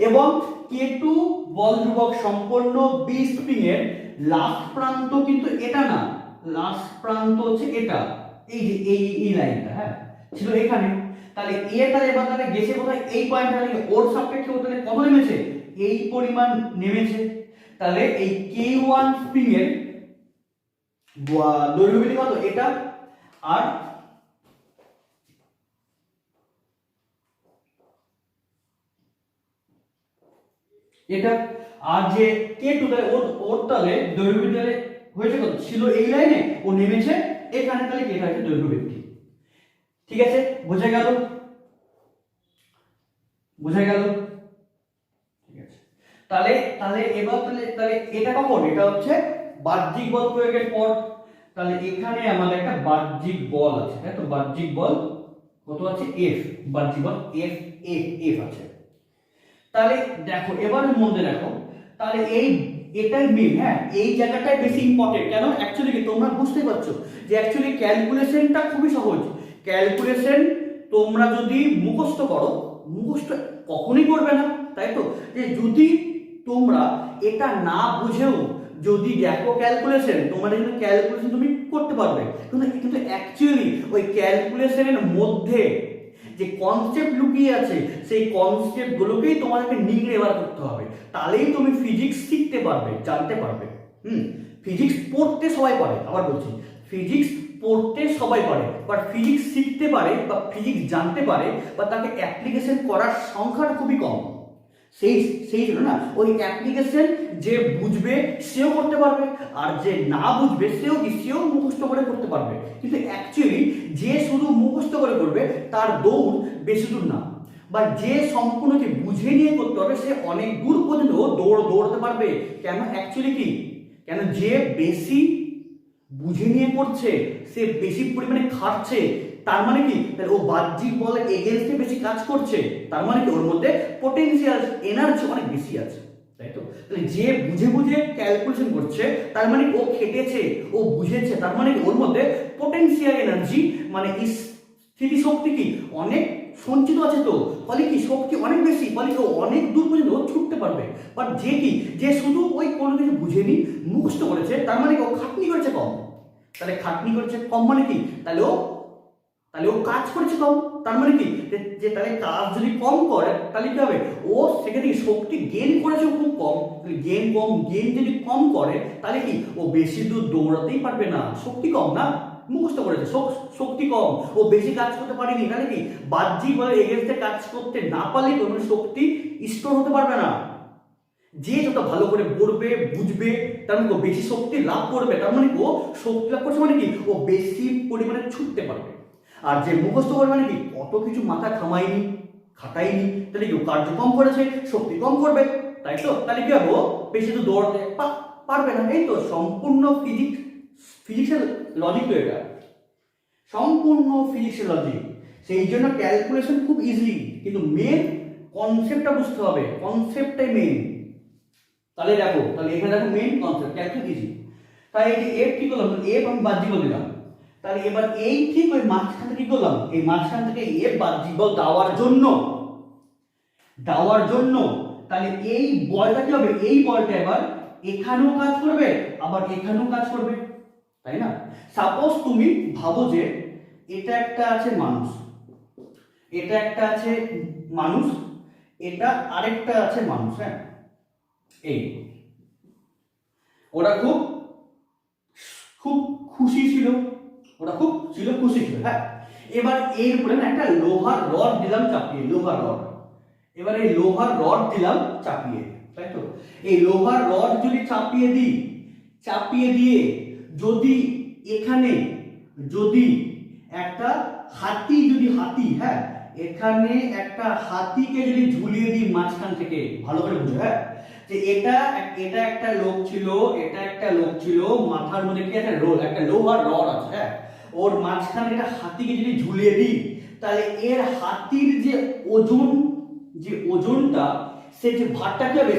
এবং K2 বল ধ্রুবক সম্পন্ন বি স্প্রিং এর লাস্ট প্রান্ত কিন্তু এটা না, লাস্ট প্রান্ত হচ্ছে এটা, এই যে এই লাইনটা, হ্যাঁ, ছিল এখানে। তাহলে এ তাহলে এবার তাহলে গেছে কোথায়, এই পয়েন্ট, তাহলে ওর সাপেক্ষে ও তাহলে কত নেমেছে, এই পরিমাণ নেমেছে। তাহলে এই K1 স্প্রিং এর দৈর্ঘ্য বৃদ্ধি কত, এটা, আর এটা, আর যে K2 তাহলে ওর তাহলে দৈর্ঘ্য বৃদ্ধি তাহলে হয়েছে কত, ছিল এই লাইনে, ও নেমেছে এখানে, তাহলে এটা হচ্ছে দৈর্ঘ্য বৃদ্ধি, ঠিক আছে। বোঝা গেল, বোঝা গেল, ঠিক আছে। তাহলে তাহলে এবার তাহলে তাহলে এটা কখন, এটা হচ্ছে বাহ্যিক বল প্রয়োগের পর। তাহলে এখানে আমাদের একটা বাহ্যিক বল আছে, তাই তো, বাহ্যিক বল কত আছে, F, বাহ্যিক বল F আছে। তাহলে দেখো এবার মন দিয়ে দেখো, তাহলে এটাই মেন, হ্যাঁ, এই জায়গাটাই বেশি ইম্পর্টেন্ট। কেন, অ্যাকচুয়ালি কি তোমরা বুঝতে পারছো যে অ্যাকচুয়ালি ক্যালকুলেশনটা খুবই সহজ। ক্যালকুলেশন তোমরা যদি মুখস্থ করো, মুখস্থ কখনোই করবে না, তাই তো, যে যদি তোমরা এটা না বুঝেও যদি দেখো ক্যালকুলেশন, তোমাদের কিন্তু ক্যালকুলেশন তুমি করতে পারবে, কিন্তু অ্যাকচুয়ালি ওই ক্যালকুলেশনের মধ্যে যে কনসেপ্ট লুকিয়ে আছে, সেই কনসেপ্ট গুলোকেই তোমাদেরকে নিংড়ে বার করতে হবে, তাহলেই তুমি ফিজিক্স শিখতে পারবে, জানতে পারবে। ফিজিক্স পড়তে সবাই পারে, আবার বলছি, ফিজিক্স পড়তে সবাই পারে, বাট ফিজিক্স শিখতে পারে বা ফিজিক্স জানতে পারে বা তাকে অ্যাপ্লিকেশন করার সংখ্যাটা খুবই কম। সেই সেই জন্য না ওই অ্যাপ্লিকেশন যে বুঝবে সেও করতে পারবে, আর যে না বুঝবে সেও মুখস্থ করে করতে পারবে। কিন্তু অ্যাকচুয়ালি যে শুধু মুখস্থ করে করবে তার দৌড় বেশি দূর না, বা যে সম্পূর্ণকে বুঝে নিয়ে করতে হবে সে অনেক দূর পর্যন্ত দৌড়তে পারবে। কেন? অ্যাকচুয়ালি কি, কেন যে বেশি বুঝে নিয়ে করছে সে বেশি পরিমাণে খাটছে, তার মানে কি, তাহলে ও বাহ্যিক বলে এগেনস্টে বেশি কাজ করছে, তার মানে কি ওর মধ্যে পোটেনশিয়াল এনার্জি অনেক বেশি আছে, তাই তো? তাহলে যে বুঝে বুঝে ক্যালকুলেশন করছে তার মানে ও খেটেছে, ও বুঝেছে, তার মানে কি ওর মধ্যে পোটেনশিয়াল এনার্জি মানে স্থিতিশক্তি কি অনেক সঞ্চিত আছে, তো ফলে কি শক্তি অনেক বেশি, ফলে ও অনেক দূর পর্যন্ত ছুটতে পারবে। বাট যে কি, যে শুধু ওই কোনো কিছু বুঝেনি মুখস্থ করেছে, তার মানে কি ও খাটনি করেছে কম। তাহলে খাটনি করেছে কম মানে কি, তাহলে ও কাজ করেছে কম, তার মানে কি যে তাহলে কাজ যদি কম করে তাহলে কি হবে, ও সেখানে শক্তি গেইন করেছে খুব কম, গেইন যদি কম করে তাহলে কি ও বেশি দূর দৌড়াতেই পারবে না, শক্তি কম না, মুখস্থ করেছে শক্তি কম, ও বেশি কাজ করতে পারেনি, তাহলে কি বাহ্যিক বলে এগেন্স্টে কাজ করতে না পারলে কোনো শক্তি স্টোর হতে পারবে না। যে যত ভালো করে পড়বে বুঝবে তার মানে ও বেশি শক্তি লাভ করবে, তার মানে ও শক্তি লাভ করছে মানে কি ও বেশি পরিমাণে ছুটতে পারবে। আর যে মুখস্থ করবে মানে কি অত কিছু মাথা খাটায়নি, তাহলে কি ও কার্য কম করেছে, শক্তি কম করবে, তাই তো? তাহলে কি হবে, ও বেশি তো দৌড়াতে পারবে না। এই তো সম্পূর্ণ ফিজিক্সের লজিক, তো এটা সম্পূর্ণ ফিজিক্সের লজিক। সেই জন্য ক্যালকুলেশন খুব ইজি, কিন্তু মেন কনসেপ্টটা বুঝতে হবে, কনসেপ্টটাই মেন। তাহলে দেখো, তাহলে এখানে দেখো মেন কনসেপ্ট ক্যালকুলেট ইজি। তাহলে এই যে এফ কি করলাম, এফ আমি বাহ্যিক বল দিলাম, তাহলে এবার এই ঠিক ওই মাঝখান থেকে কি করলাম, এই মাঝখান থেকে এফ বাহ্যিক বল দেওয়ার জন্য তাহলে এই বলটা কি হবে, এই বলটা এবার এখানেও কাজ করবে আবার এখানেও কাজ করবে, তাই না? সাপোজ তুমি ভাবো যে এটা একটা আছে মানুষ, এটা একটা আছে মানুষ, এটা আরেকটা আছে মানুষ, হ্যাঁ, এই ওরা খুব খুশি ছিল, হ্যাঁ। এবার এর উপরে একটা লোহার রড দিলাম চাপিয়ে, এবার এই লোহার রড দিলাম চাপিয়ে, তাই তো? এই লোহার রড যদি চাপিয়ে দিয়ে যদি এখানে যদি একটা হাতি হ্যাঁ, এখানে একটা হাতিকে যদি ঝুলিয়ে দিই মাঝখান থেকে, ভালো করে বুঝো, হ্যাঁ, যে এটা একটা লোক ছিল, মাথার মধ্যে কি একটা একটা লোহার রড আছে, হ্যাঁ, ওর মাঝখানে একটা হাতিকে যদি ঝুলিয়ে দিই তাহলে এর হাতির যে ওজনটা সে যে ভারটা কি হবে,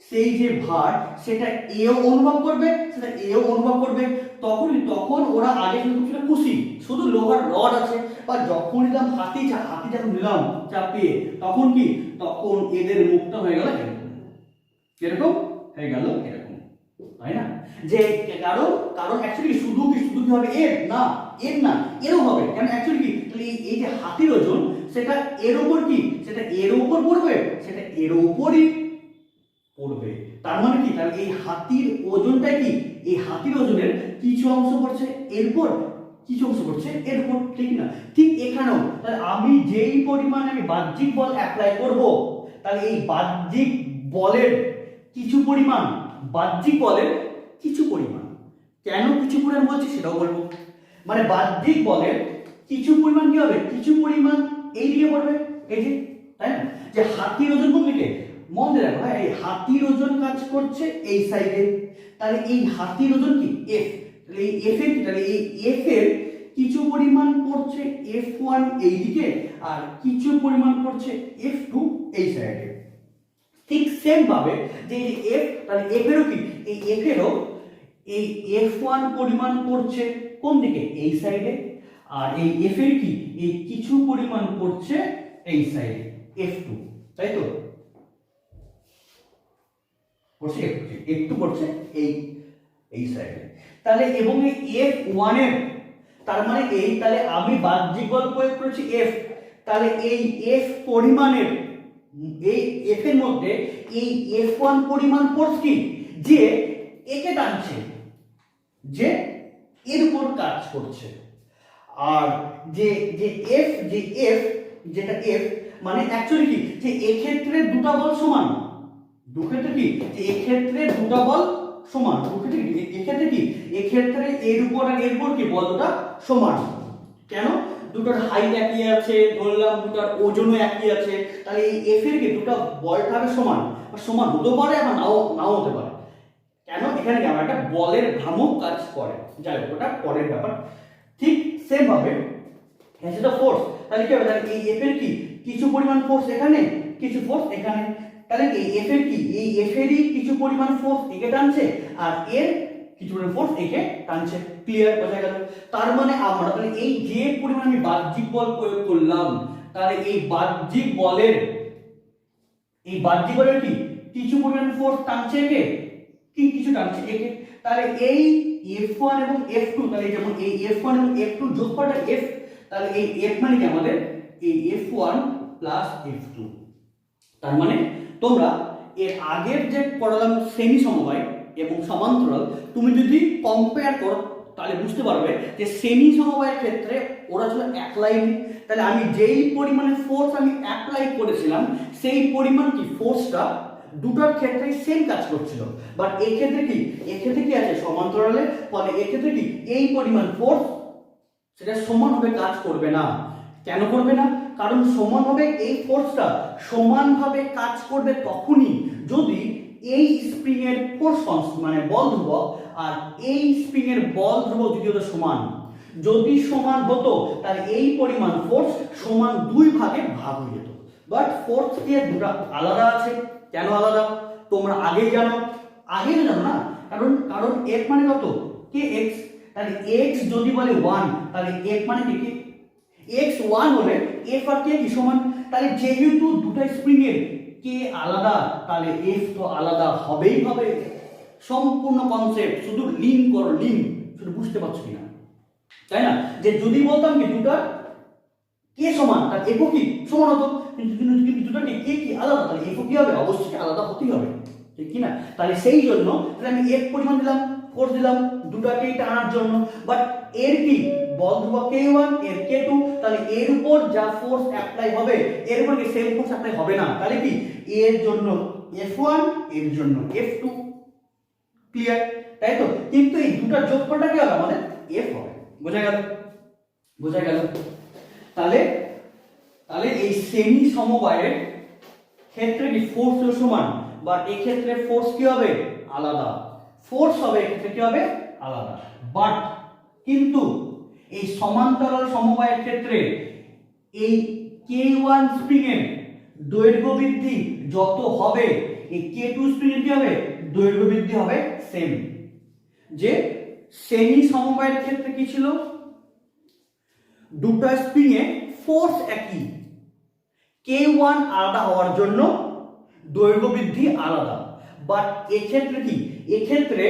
সেই যে ভার সেটা এও অনুভব করবে, তখন ওরা আগে কিন্তু খুশি, শুধু লোহার রড আছে, বা যখন নিলাম হাতি যখন নিলাম চাপিয়ে, তখন এদের মুখটা হয়ে গেল এরকম, তাই না? যে কারণ অ্যাকচুয়ালি শুধু কি হবে, এর না এরও হবে, কেন অ্যাকচুয়ালি কি, তাহলে এই যে হাতির ওজন সেটা এর উপর পড়বে, সেটা এর উপরই পড়বে, তার মানে কি, তাহলে এই হাতির ওজনটা কি, এই হাতির ওজনের কিছু অংশ পড়ছে এরপর, কিছু অংশ পড়ছে এরপর, ঠিক না? ঠিক এখানেও তাহলে আমি যেই পরিমাণে আমি বাহ্যিক বল অ্যাপ্লাই করব, তাহলে এই বাহ্যিক বলের কিছু পরিমাণ, কেন কিছু পরিমাণ বলছি সেটাও বলবো। মানে বাহ্যিক বলের কিছু পরিমাণ কি হবে, কিছু পরিমাণ এই দিকে পড়বে, এই যে, তাই না? যে হাতির ওজন কোন দিকে, মনে রাখো, হ্যাঁ, এই হাতির ওজন কাজ করছে এই সাইডে, তাহলে এই হাতির ওজন কি এফ, তাহলে এই এফ এর কি, তাহলে এই এফ এর কিছু পরিমাণ পড়ছে F1 এই দিকে, আর কিছু পরিমাণ পড়ছে F2 এই সাইডে। ঠিক সেম ভাবে যে এই এফ, তাহলে এফ এরও কি, এই এফ এরও এই F1 পরিমাণ পড়ছে কোন দিকে, এই সাইডে, আর এই এফ এর কি এই কিছু পরিমাণ পড়ছে এই সাইডে F2, তাই তো? একটু পড়ছে এই সাইডে, তাহলে এবং এই F1 এর, তার মানে এই, তাহলে আমি বাহ্যিক বল প্রয়োগ করেছি F, তাহলে এই F পরিমাণের, এই F এর মধ্যে এই F1 পরিমাণ ফোর্স কি, যে একে টানছে, যে এর উপর কাজ করছে, আর যে F যেটা F মানে অ্যাকচুয়ালি কি যে এক্ষেত্রে দুটো বল সমান, দুক্ষেত্রে কি যে এক্ষেত্রে দুটো বল সমান, দুক্ষেত্রে কি এক্ষেত্রে কি এক্ষেত্রে এর উপর আর এর উপর কি বল দুটো সমান। কেন? দুটোর হাইট একই আছে, ধরলাম দুটোর ওজনও একই আছে, তাহলে এই এফ এর কি দুটো বলটা হবে সমান, আর সমান হতে পারে আবার নাও নাও হতে পারে। কেন? এখানে কি আমরা একটা বলের ভ্রামক কাজ করে, যাই হোক ওটা পরের ব্যাপার। ঠিক সেম ভাবে হ্যাঁ সেটা ফোর্স, তাহলে কি হবে, তাহলে এই এফ এর কি কিছু পরিমাণ ফোর্স এখানে, কিছু ফোর্স এখানে, তাহলে এই এফ এর কি এই এফ এরই কিছু পরিমাণ ফোর্স একে টানছে আর এর কিছু পরিমাণ ফোর্স একে টানছে। ক্লিয়ার? বোঝা গেল? তার মানে আমরা তাহলে এই যে পরিমাণ আমি বাহ্যিক বল প্রয়োগ করলাম, তাহলে এই বাহ্যিক বলের কি কিছু পরিমাণ ফোর্স টানছে একে, কি কিছু টানছে একে। তাহলে এই F1 এবং F2, তাহলে যেমন এই F1 এবং F2 যোগফলটা F, তাহলে এই F মানে কি আমাদের এই F1 প্লাস F2। তার মানে তোমরা এর আগের যে পড়ালাম শ্রেণী সমবায় এবং সমান্তরাল, তুমি যদি কম্পেয়ার করো তাহলে বুঝতে পারবে যে শ্রেণী সমবায়ের ক্ষেত্রে ওরা ছিল এক লাইন, তাহলে আমি যেই পরিমাণে ফোর্স আমি অ্যাপ্লাই করেছিলাম সেই পরিমাণ কি ফোর্সটা দুটোর ক্ষেত্রে সেম কাজ করছিল। বাট এই ক্ষেত্রে কি এক্ষেত্রে কি আছে সমান্তরালে, ফলে এক্ষেত্রে কি এই পরিমাণ ফোর্স সেটা সমানভাবে কাজ করবে না। কেন করবে না? কারণ সমানভাবে এই ফোর্সটা সমানভাবে কাজ করবে তখনই যদি এই স্প্রিং এর ফোর্স মানে বল ধ্রুবক আর এই স্প্রিং এর বল ধ্রুবক যদি হতো সমান, যদি সমান হতো তাহলে এই পরিমাণ ফোর্স সমান দুই ভাগে ভাগ হয়ে যেত। বাট ফোর্স দিয়ে দুটো আলাদা আছে। কেন আলাদা? তোমরা আগেই জানো, আগেই জানো না, কারণ কারণ f মানে কত kx, তাহলে x যদি বলে 1 তাহলে f মানে কি x 1 হলে f আর k কি সমান, তাহলে যেহেতু দুটো স্প্রিং এর k আলাদা তাহলে f তো আলাদা হবেই হবে। সম্পূর্ণ কনসেপ্ট, শুধু লিঙ্ক করো, লিঙ্ক শুধু বুঝতে পারছো কিনা, তাই না? যে যদি বলতাম কি দুটো k সমান তাহলে f কি সমান হতো, কিন্তু দুটো k কি আলাদা তাহলে f কি হবে, অবশ্যই আলাদা হতেই হবে, ঠিক কি না? তাহলে সেই জন্য তাহলে আমি f পরিমাণ দিলাম, ফোর্স দিলাম দুটাকে টানার জন্য। বাট এর কি বল ধ্রুবক k1 এর k2, তাহলে এর উপর যা ফোর্স অ্যাপ্লাই হবে এর উপর কি সেম ফোর্স অ্যাপ্লাই হবে না, তাহলে কি এর জন্য f1 এর জন্য f2। ক্লিয়ার? তাই তো? কিন্তু এই দুটার যোগফলটা কি হবে আমাদের f হবে। বোঝা গেল? বোঝা গেল? তাহলে তাহলে এই শ্রেণী সমবায়ের ক্ষেত্রে কি ফোর্স সমান, বাট এই ক্ষেত্রে ফোর্স কি হবে আলাদা, ফোর্স হবে এক্ষেত্রে কি হবে আলাদা। বাট কিন্তু এই সমান্তরাল সমবায়ের ক্ষেত্রে এই k1 স্প্রিং এর দৈর্ঘ্য বৃদ্ধি যত হবে এই k2 স্প্রিং এর কি হবে দৈর্ঘ্য বৃদ্ধি হবে সেম। যে শ্রেণী সমবায়ের ক্ষেত্রে কি ছিল, দুটো স্প্রিং এ ফোর্স একই, k1 আলাদা হওয়ার জন্য দৈর্ঘ্য বৃদ্ধি আলাদা। বাট এক্ষেত্রে কি এক্ষেত্রে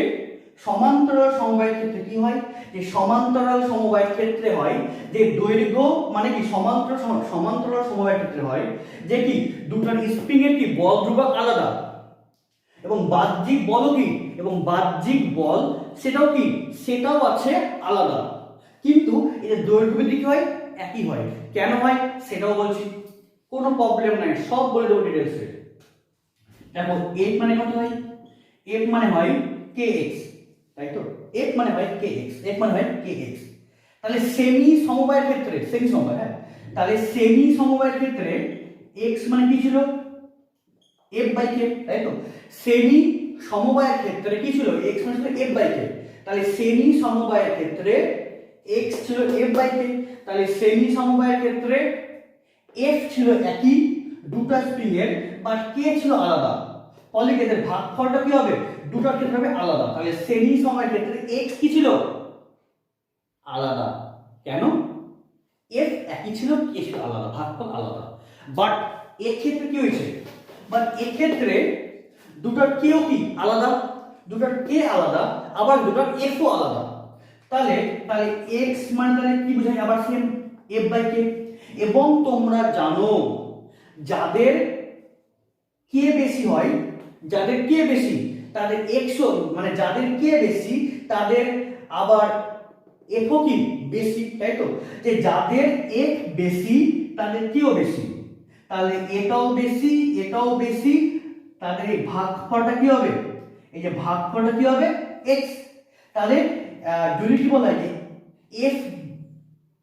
সমান্তরাল সমবায়ের ক্ষেত্রে কি হয়, যে সমান্তরাল সমবায়ের ক্ষেত্রে হয় যে দৈর্ঘ্য মানে কি সমান্তরাল সমবায়ের ক্ষেত্রে হয় যে কি দুটো স্প্রিং এর কি বল ধ্রুবক আলাদা এবং বাহ্যিক বলও কি এবং বাহ্যিক বল সেটাও কি সেটাও আছে আলাদা, কিন্তু এই যে দৈর্ঘ্য বৃদ্ধি কি হয় একই হয়। কেন হয় সেটাও বলছি, কোনো প্রবলেম নাই, সব বলে দেবো ডিটেইলসে। দেখো f মানে কত হয়, f মানে হয় kx, তাই তো? f মানে হয় kx, f মানে হয় kx। তাহলে শ্রেণী সমবায়ের ক্ষেত্রে শ্রেণী সমবায়, হ্যাঁ, তাহলে শ্রেণী সমবায়ের ক্ষেত্রে x মানে কি ছিল f/k, তাই তো? শ্রেণী সমবায়ের ক্ষেত্রে কি ছিল x মানে ছিল f/k, তাহলে শ্রেণী সমবায়ের ক্ষেত্রে x ছিল f/k, তাহলে শ্রেণী সমবায়ের ক্ষেত্রে f ছিল একই দুটো স্প্রিং এর, বাট k ছিল আলাদা, ফলে এদের ভাগফলটা কি হবে দুটোর ক্ষেত্রে হবে আলাদা। তাহলে শ্রেণী সমবায়ের ক্ষেত্রে x কি ছিল আলাদা, কেন f একই ছিল k ছিল আলাদা, ভাগফল আলাদা। বাট এর ক্ষেত্রে কি হয়েছে, বাট এর ক্ষেত্রে দুটোর কেও কি আলাদা, দুটোর k আলাদা আবার দুটোর f ও আলাদা। তাহলে তাহলে x মানে তাহলে কি বোঝায় আবার সেম f/k। এবং তোমরা জানো যাদের k বেশি হয়, যাদের k বেশি তাদের x মানে যাদের k বেশি তাদের আবার f ও কি বেশি, তাই তো? যে যাদের f বেশি তাদের k ও বেশি, তাহলে এটাও বেশি এটাও বেশি, তাহলে এই ভাগফলটা কি হবে, এই যে ভাগফলটা কি হবে x। তাহলে যদি কি বলা হয় যে f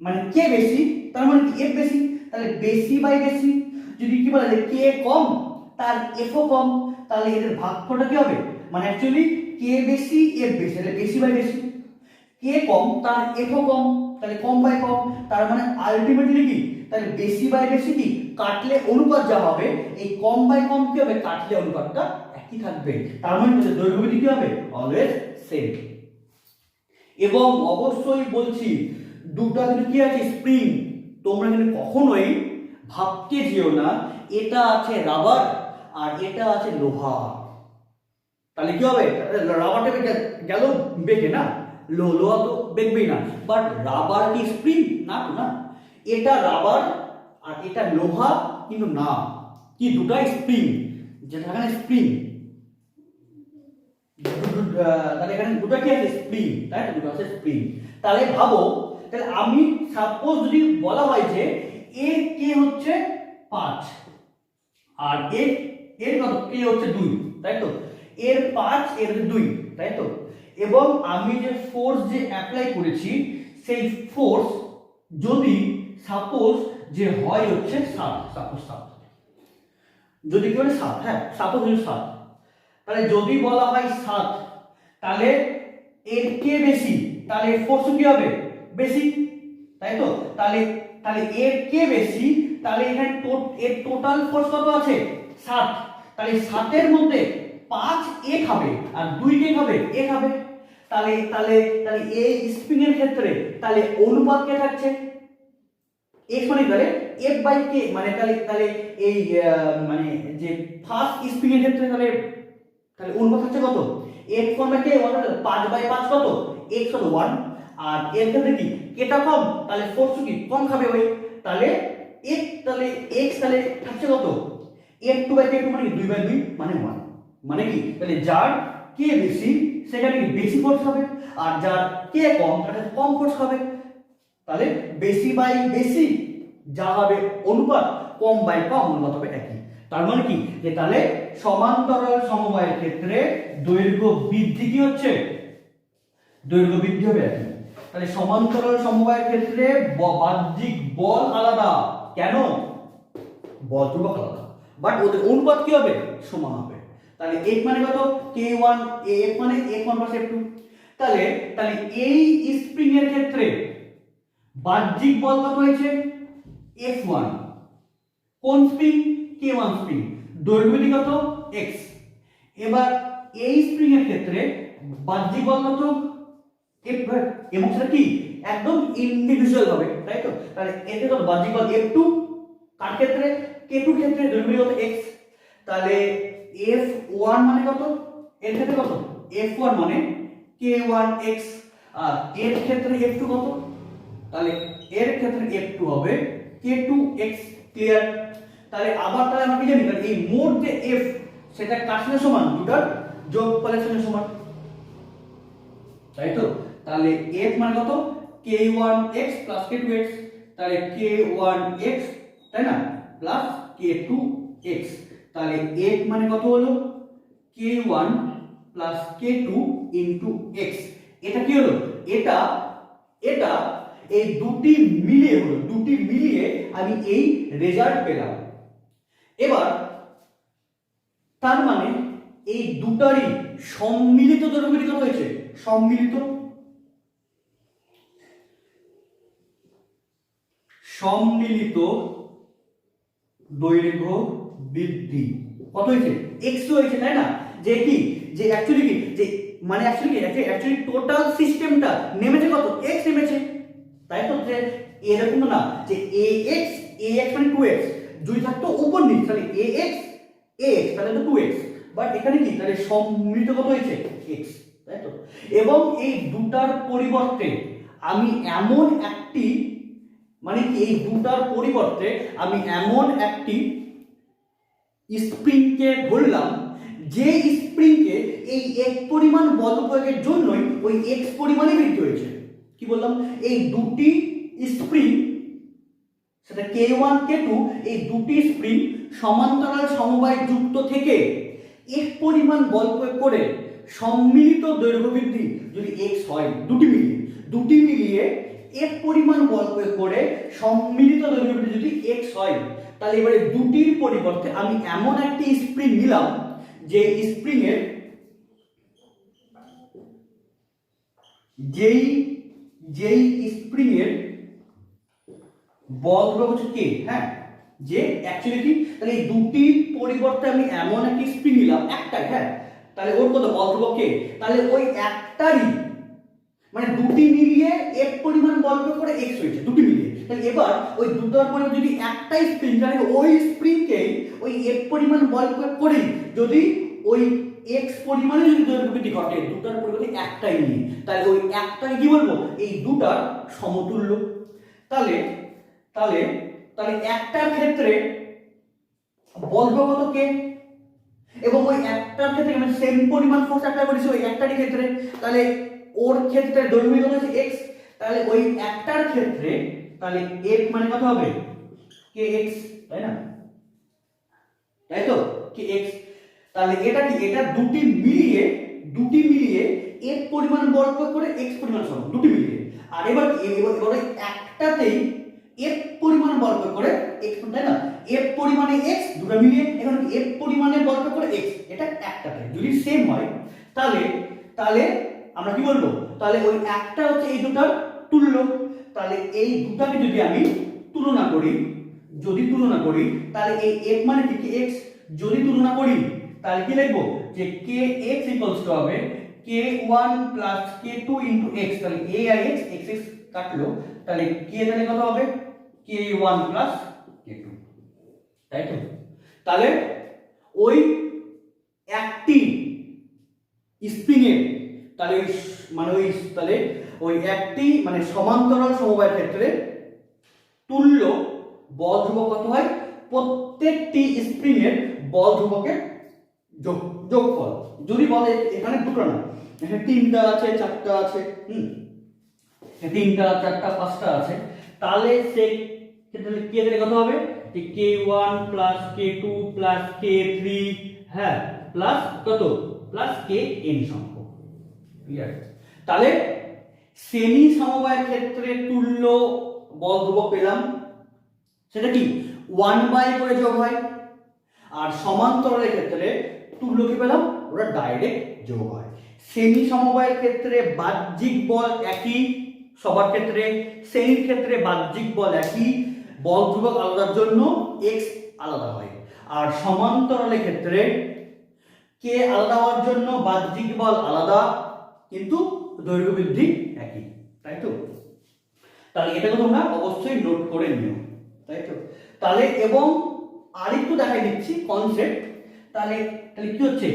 মানে কে বেশি, তার মানে কি f বেশি, তাহলে বেশি বাই বেশি। যদি কি বলা যায় কে কম তার f ও কম, তাহলে এদের ভাগফলটা কি হবে, মানে অ্যাকচুয়ালি কে বেশি f বেশি, তাহলে বেশি বাই বেশি। কে কম তার f ও কম, তাহলে কম বাই কম, তার মানে আলটিমেটলি কি, তাহলে বেশি বাই বেশি কি কাটলে অনুপাত যা হবে, এই কম বাই কম কি হবে কাটলে অনুপাতটা একই থাকবে। তার মানে দৈর্ঘ্য বৃদ্ধি কি হবে অলওয়েজ সেম। এবং অবশ্যই বলছি দুটো কিন্তু কি আছে স্প্রিং, তোমরা কিন্তু কখনোই ভাবতে যেও না এটা আছে রাবার আর এটা আছে লোহা, তাহলে কি হবে রাবারটা গেল বেঁকে না, লোহা তো বেঁকবেই না। বাট রাবার কি স্প্রিং না, তো না, এটা রাবার আর এটা লোহা কিন্তু না, কি দুটাই স্প্রিং, যেটা এখানে স্প্রিং, তাহলে এখানে দুটো কি আছে স্প্রিং, তাই না, দুটো আছে স্প্রিং। তাহলে ভাবো, তাহলে আমি সাপোজ যদি বলা হয় যে এর কে হচ্ছে 5 আর এর কত কে হচ্ছে 2, তাই তো, এর 5 এর 2, তাই তো, এবং আমি যে ফোর্স যে অ্যাপ্লাই করেছি সেই ফোর্স যদি সাপোজ যে হয় হচ্ছে 7, সাপোজ 7, যদি কি বলে 7, হ্যাঁ সাপোজ 7, তাহলে যদি বলা হয় 7 তাহলে এর কে বেশি, তাহলে এর ফোর্স কি হবে বেশি, তাই তো, তাহলে তাহলে এর কে বেশি, তাহলে এখানে এর টোটাল ফোর্স কত আছে 7, তাহলে 7 এর মধ্যে 5 এ খাবে আর 2 কে খাবে এ খাবে, তাহলে তাহলে তাহলে এই স্প্রিং এর ক্ষেত্রে তাহলে অনুপাত কে থাকছে x, মানে তাহলে f বাই k, মানে তাহলে তাহলে এই মানে যে ফার্স্ট স্প্রিং এর ক্ষেত্রে তাহলে তাহলে অনুপাত হচ্ছে কত f1 বাই k, অর্থাৎ 5 বাই 5 কত x হলো 1, আর এর ক্ষেত্রে কি কেটা কম, তাহলে ফোর্স কি কম খাবে ওই, তাহলে x তাহলে x তাহলে থাকছে কত f2 বাই k2, মানে কি 2 বাই 2 মানে 1, মানে কি তাহলে যার কে বেশি সেখানে কি বেশি ফোর্স হবে, আর যার কে কম তাহলে কম ফোর্স হবে, তাহলে বেশি বাই বেশি যা হবে অনুপাত, কম বাই কম অনুপাত হবে একই। তার মানে কি যে তাহলে সমান্তরাল সমবায়ের ক্ষেত্রে দৈর্ঘ্য বৃদ্ধি কি হচ্ছে, দৈর্ঘ্য বৃদ্ধি হবে একই। তাহলে সমান্তরাল সমবায়ের ক্ষেত্রে বাহ্যিক বল আলাদা, কেন বল ধ্রুবক আলাদা, বাট ওদের অনুপাত কি হবে সমান হবে। তাহলে f মানে কত k1, f মানে f1 + f2, তাহলে তাহলে এই স্প্রিং এর ক্ষেত্রে বাহ্যিক বল কত হয়েছে F1, কোন স্প্রিং K1 স্প্রিং, দৈর্ঘ্য বৃদ্ধি কত x। এবার এই স্প্রিং এর ক্ষেত্রে বাহ্যিক বল কত F, এবং সেটা কি একদম ইন্ডিভিজুয়াল হবে, তাই তো, তাহলে এতে কত বাহ্যিক বল F2, কার ক্ষেত্রে K2 ক্ষেত্রে দৈর্ঘ্য বৃদ্ধি কত x, তাহলে F1 মানে কত এর ক্ষেত্রে কত F1 মানে K1x, আর এর ক্ষেত্রে F2 কত, তাহলে এর ক্ষেত্রে f2 হবে k2x, ক্লিয়ার। তাহলে আবার তাহলে আমরা কি জানি, তাহলে এই মোট যে f সেটা কার সঙ্গে সমান, দুটার যোগফলের সঙ্গে সমান, তাই তো, তাহলে f মানে কত k1x + k2x, তাহলে k1x তাই না প্লাস k2x, তাহলে f মানে কত হলো k1 + k2 * x, এটা কি হলো, এটা এটা এই দুটি মিলিয়ে হলো, দুটি মিলিয়ে আমি এই রেজাল্ট পেলাম। এবার তার মানে এই দুটারই সম্মিলিত দৈর্ঘ্য বৃদ্ধি কত হয়েছে, সম্মিলিত সম্মিলিত দৈর্ঘ্য বৃদ্ধি কত হয়েছে x হয়েছে, তাই না, যে কি যে অ্যাকচুয়ালি কি যে মানে অ্যাকচুয়ালি টোটাল সিস্টেমটা নেমেছে কত x নেমেছে, তাই তো, যে এরকম না যে ax মানে 2x যদি থাকতো উপর নিচ, তাহলে ax তাহলে তো 2x, বাট এখানে কি তাহলে সম্মিলিত কত হয়েছে x, তাই তো। এবং এই দুটার পরিবর্তে আমি এমন একটি মানে কি এই দুটার পরিবর্তে আমি এমন একটি স্প্রিংকে ধরলাম যে স্প্রিংকে এই x পরিমাণ বল প্রয়োগের জন্যই ওই x পরিমাণে বৃদ্ধি হয়েছে। কি বললাম, এই দুটি স্প্রিং সেটা K1 K2 এই দুটি স্প্রিং সমান্তরাল সমবায় যুক্ত থেকে এক পরিমাণ বল প্রয়োগ করে সম্মিলিত দৈর্ঘ্য বৃদ্ধি যদি x হয়, দুটি মিলিয়ে এক পরিমাণ বল প্রয়োগ করে সম্মিলিত দৈর্ঘ্য বৃদ্ধি যদি x হয়, তাহলে এবারে দুটির পরিবর্তে আমি এমন একটি স্প্রিং নিলাম যে স্প্রিং এর যেই স্প্রিং এর বল ধ্রুবক হচ্ছে k, হ্যাঁ, যে অ্যাকচুয়ালি কি, তাহলে এই দুটির পরিবর্তে আমি এমন একটি স্প্রিং নিলাম একটাই, হ্যাঁ, তাহলে ওর কত বল ধ্রুবক k, তাহলে ওই একটারই মানে দুটি মিলিয়ে এক পরিমাণ বল প্রয়োগ করে x হয়েছে, দুটি মিলিয়ে। তাহলে এবার ওই দুটোর পরিবর্তে যদি একটাই স্প্রিং, তাহলে ওই স্প্রিংকে ওই এক পরিমাণ বল প্রয়োগ করেই যদি ওই x পরিমাণে যদি দৈর্ঘ্য বৃদ্ধি ঘটে, দুটার পরিবর্তে একটাই নিই, তাহলে ওই একটাকে কি বলবো, এই দুটার সমতুল্য। তাহলে তাহলে তাহলে একটার ক্ষেত্রে বল ধ্রুবক কত k, এবং ওই একটার ক্ষেত্রে আমি সেম পরিমাণ ফোর্স অ্যাপ্লাই করেছি ওই একটারই ক্ষেত্রে, তাহলে ওর ক্ষেত্রে দৈর্ঘ্য কত হচ্ছে x, তাহলে ওই একটার ক্ষেত্রে তাহলে f মানে কত হবে kx, তাই না, তাই তো kx। তাহলে এটা কি, এটা দুটি মিলিয়ে f পরিমাণ বল প্রয়োগ করে x পরিমাণ সমান, দুটি মিলিয়ে। আর এবার একটাতেই f পরিমাণ বল প্রয়োগ করে x, তাই না, f পরিমাণে x দুটো মিলিয়ে, এখন f পরিমাণে বল প্রয়োগ করে x, এটা একটাতে যদি সেম হয় তাহলে আমরা কি বলবো, তাহলে ওই একটা হচ্ছে এই দুটার তুল্য। তাহলে এই দুটাকে যদি আমি তুলনা করি তাহলে এই f মানে কি x, যদি তুলনা করি তাহলে কি লিখবো যে kx হবে k1 k2 x, তাহলে a আর x x কাটলো, তাহলে k তাহলে কত হবে k1 k2, তাই তো। তাহলে ওই একটি স্প্রিং এর তাহলে ওই একটি মানে সমান্তরাল সমবায়ের ক্ষেত্রে তুল্য বল ধ্রুবক কত হয়, প্রত্যেকটি স্প্রিং এর বল ধ্রুবকের যোগফল। যদি বলে এখানে দুটো না, এখানে তিনটা আছে, চারটা আছে, তিনটা, চারটা, পাঁচটা আছে, তাহলে সে ক্ষেত্রে কে দিলে কত হবে যে k1 k2 k3, হ্যাঁ, প্লাস কত প্লাস kn সংখ্যক, ক্লিয়ার। তাহলে শ্রেণী সমবায়ের ক্ষেত্রে তুল্য বল ধ্রুবক পেলাম, সেটা কি 1 করে যোগ হয়, আর সমান্তরালের ক্ষেত্রে তুল্য কি পেলাম, ওরা ডাইরেক্ট যোগ হয়। শ্রেণী সমবায়ের ক্ষেত্রে বাহ্যিক বল একই সবার ক্ষেত্রে, শ্রেণীর ক্ষেত্রে বাহ্যিক বল একই, বল ধ্রুবক আলাদার জন্য x আলাদা হয়, আর সমান্তরালের ক্ষেত্রে k আলাদা হওয়ার জন্য বাহ্যিক বল আলাদা কিন্তু দৈর্ঘ্য বৃদ্ধি একই, তাই তো। তাহলে এটাকে তোমরা অবশ্যই নোট করে নিও, তাই তো। তাহলে এবং আরেকটু দেখাই দিচ্ছি কনসেপ্ট। তাহলে কি হচ্ছে,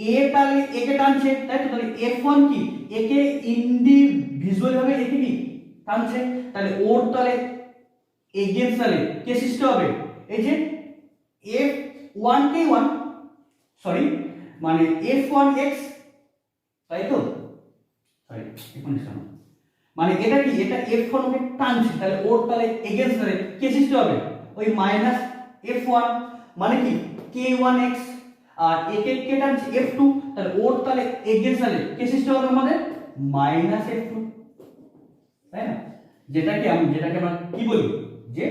a তাহলে a কে টানছে, তাই তো, তাহলে f1 কি a কে ইন্ডিভিজুয়ালি ভাবে a কে কি টানছে, তাহলে ওর তাহলে এগেইনস্ট তাহলে কে সৃষ্টি হবে, এই যে f1 k1 সরি মানে f1x, তাই তো, সরি মানে এটা কি, এটা f1 কে টানছে, তাহলে ওর তাহলে এগেইনস্ট তাহলে কে সৃষ্টি হবে ওই মাইনাস f1, মানে কি k1x, আর a কে টানছে f2, তাহলে ওর তাহলে এগেইনস্ট তাহলে কে সৃষ্টি হবে আমাদের মাইনাস f2, তাই না। যেটাকে আমরা কি বলি, যে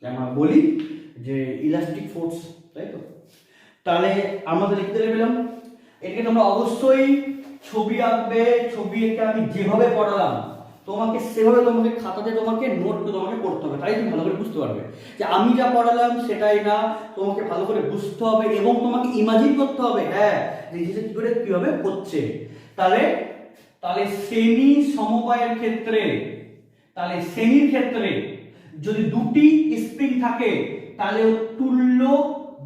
আমরা বলি যে ইলাস্টিক ফোর্স, তাই তো। তাহলে আমরা লিখতে পেলাম, এটাকে তোমরা অবশ্যই ছবি আঁকবে, ছবি এঁকে আমি যেভাবে পড়ালাম তোমাকে সেভাবে তোমাকে খাতাতে তোমাকে নোট করে তোমাকে করতে হবে, তাই তুমি ভালো করে বুঝতে পারবে যে আমি যা পড়ালাম সেটাই না, তোমাকে ভালো করে বুঝতে হবে এবং তোমাকে ইমাজিন করতে হবে, হ্যাঁ, যে জিনিসটা কি করে কিভাবে হচ্ছে। তাহলে শ্রেণী সমবায়ের ক্ষেত্রে, তাহলে শ্রেণীর ক্ষেত্রে যদি দুটি স্প্রিং থাকে তাহলে তুল্য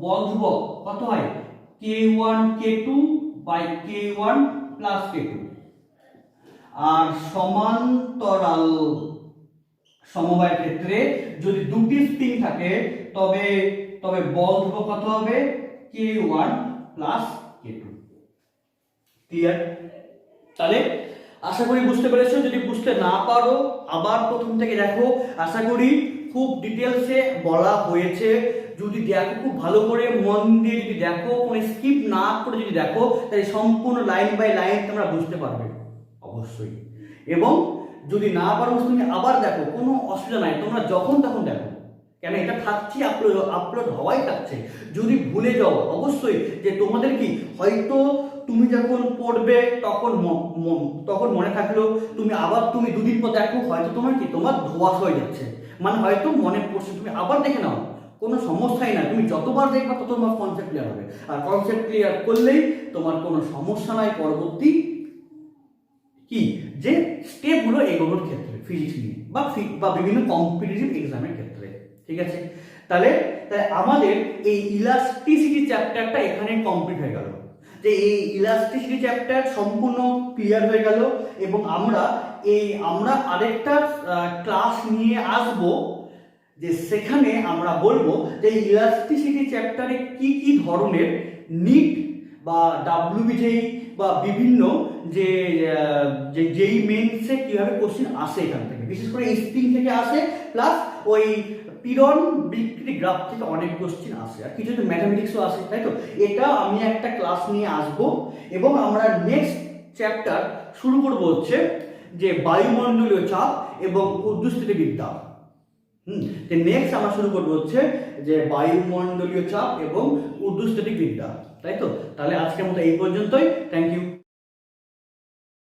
বল ধ্রুবক কত হয় k1 k2 k1 k2, আর সমান্তরাল সমবায়ের ক্ষেত্রে যদি দুটি স্প্রিং থাকে তবে বল ধ্রুবক কত হবে k1 k2, ক্লিয়ার। তাহলে আশা করি বুঝতে পেরেছো, যদি বুঝতে না পারো আবার প্রথম থেকে দেখো, আশা করি খুব ডিটেলসে বলা হয়েছে, যদি দেখো খুব ভালো করে মন দিয়ে যদি দেখো, কোনো স্কিপ না করে যদি দেখো, তাহলে সম্পূর্ণ লাইন বাই লাইন তোমরা বুঝতে পারবে অবশ্যই। এবং যদি না পারো তুমি আবার দেখো, কোনো অসুবিধা নাই, তোমরা যখন তখন দেখো, কেন এটা থাকছে, আপলোড হওয়াই থাকছে। যদি ভুলে যাও অবশ্যই, যে তোমাদের কি হয়তো তুমি যখন পড়বে তখন মনে থাকলো, তুমি দুদিন পর দেখো হয়তো তোমার ধোঁয়াশ হয়ে যাচ্ছে, মানে হয়তো মনে পড়ছে, তুমি আবার দেখে নাও, কোনো সমস্যাই না, তুমি যতবার দেখবা তত তোমার কনসেপ্ট ক্লিয়ার হবে। আর কনসেপ্ট ক্লিয়ার করলেই তোমার কোনো সমস্যা নাই পরবর্তী কি যে স্টেপগুলো এগোনোর ক্ষেত্রে, ফিজিক্স নিয়ে বা বিভিন্ন কম্পিটিটিভ এক্সামের ক্ষেত্রে। ঠিক আছে, তাহলে আমাদের এই ইলাস্টিসিটি চ্যাপ্টারটা এখানে কমপ্লিট হয়ে গেল। যে এই ইলাস্টিসিটি চ্যাপ্টার সম্পূর্ণ ক্লিয়ার হয়ে গেল, এবং আমরা আরেকটা ক্লাস নিয়ে আসব, যে সেখানে আমরা বলবো যে ইলাস্টিসিটি চ্যাপ্টারে কি কি ধরনের নিট বা ডাব্লিউবিজেই বা বিভিন্ন যে যেই মেন্সে কিভাবে কোশ্চেন আসে এখান থেকে, বিশেষ করে স্প্রিং থেকে আসে, প্লাস ওই পীড়ন বিকৃতি গ্রাফ থেকে অনেক কোশ্চেন আসে, আর কিছু ম্যাথামেটিক্সও আসে, তাই তো। এটা আমি একটা ক্লাস নিয়ে আসব, এবং আমরা নেক্সট চ্যাপ্টার শুরু করব হচ্ছে যে বায়ুমণ্ডলীয় চাপ এবং উদ্দুস্থিতিবিদ্যা। যে নেক্সট আমরা শুরু করবো হচ্ছে যে বায়ুমণ্ডলীয় চাপ এবং উদ্দুস্থিতিবিদ্যা, তাই তো। তাহলে আজকের মতো এই পর্যন্তই, থ্যাংক ইউ।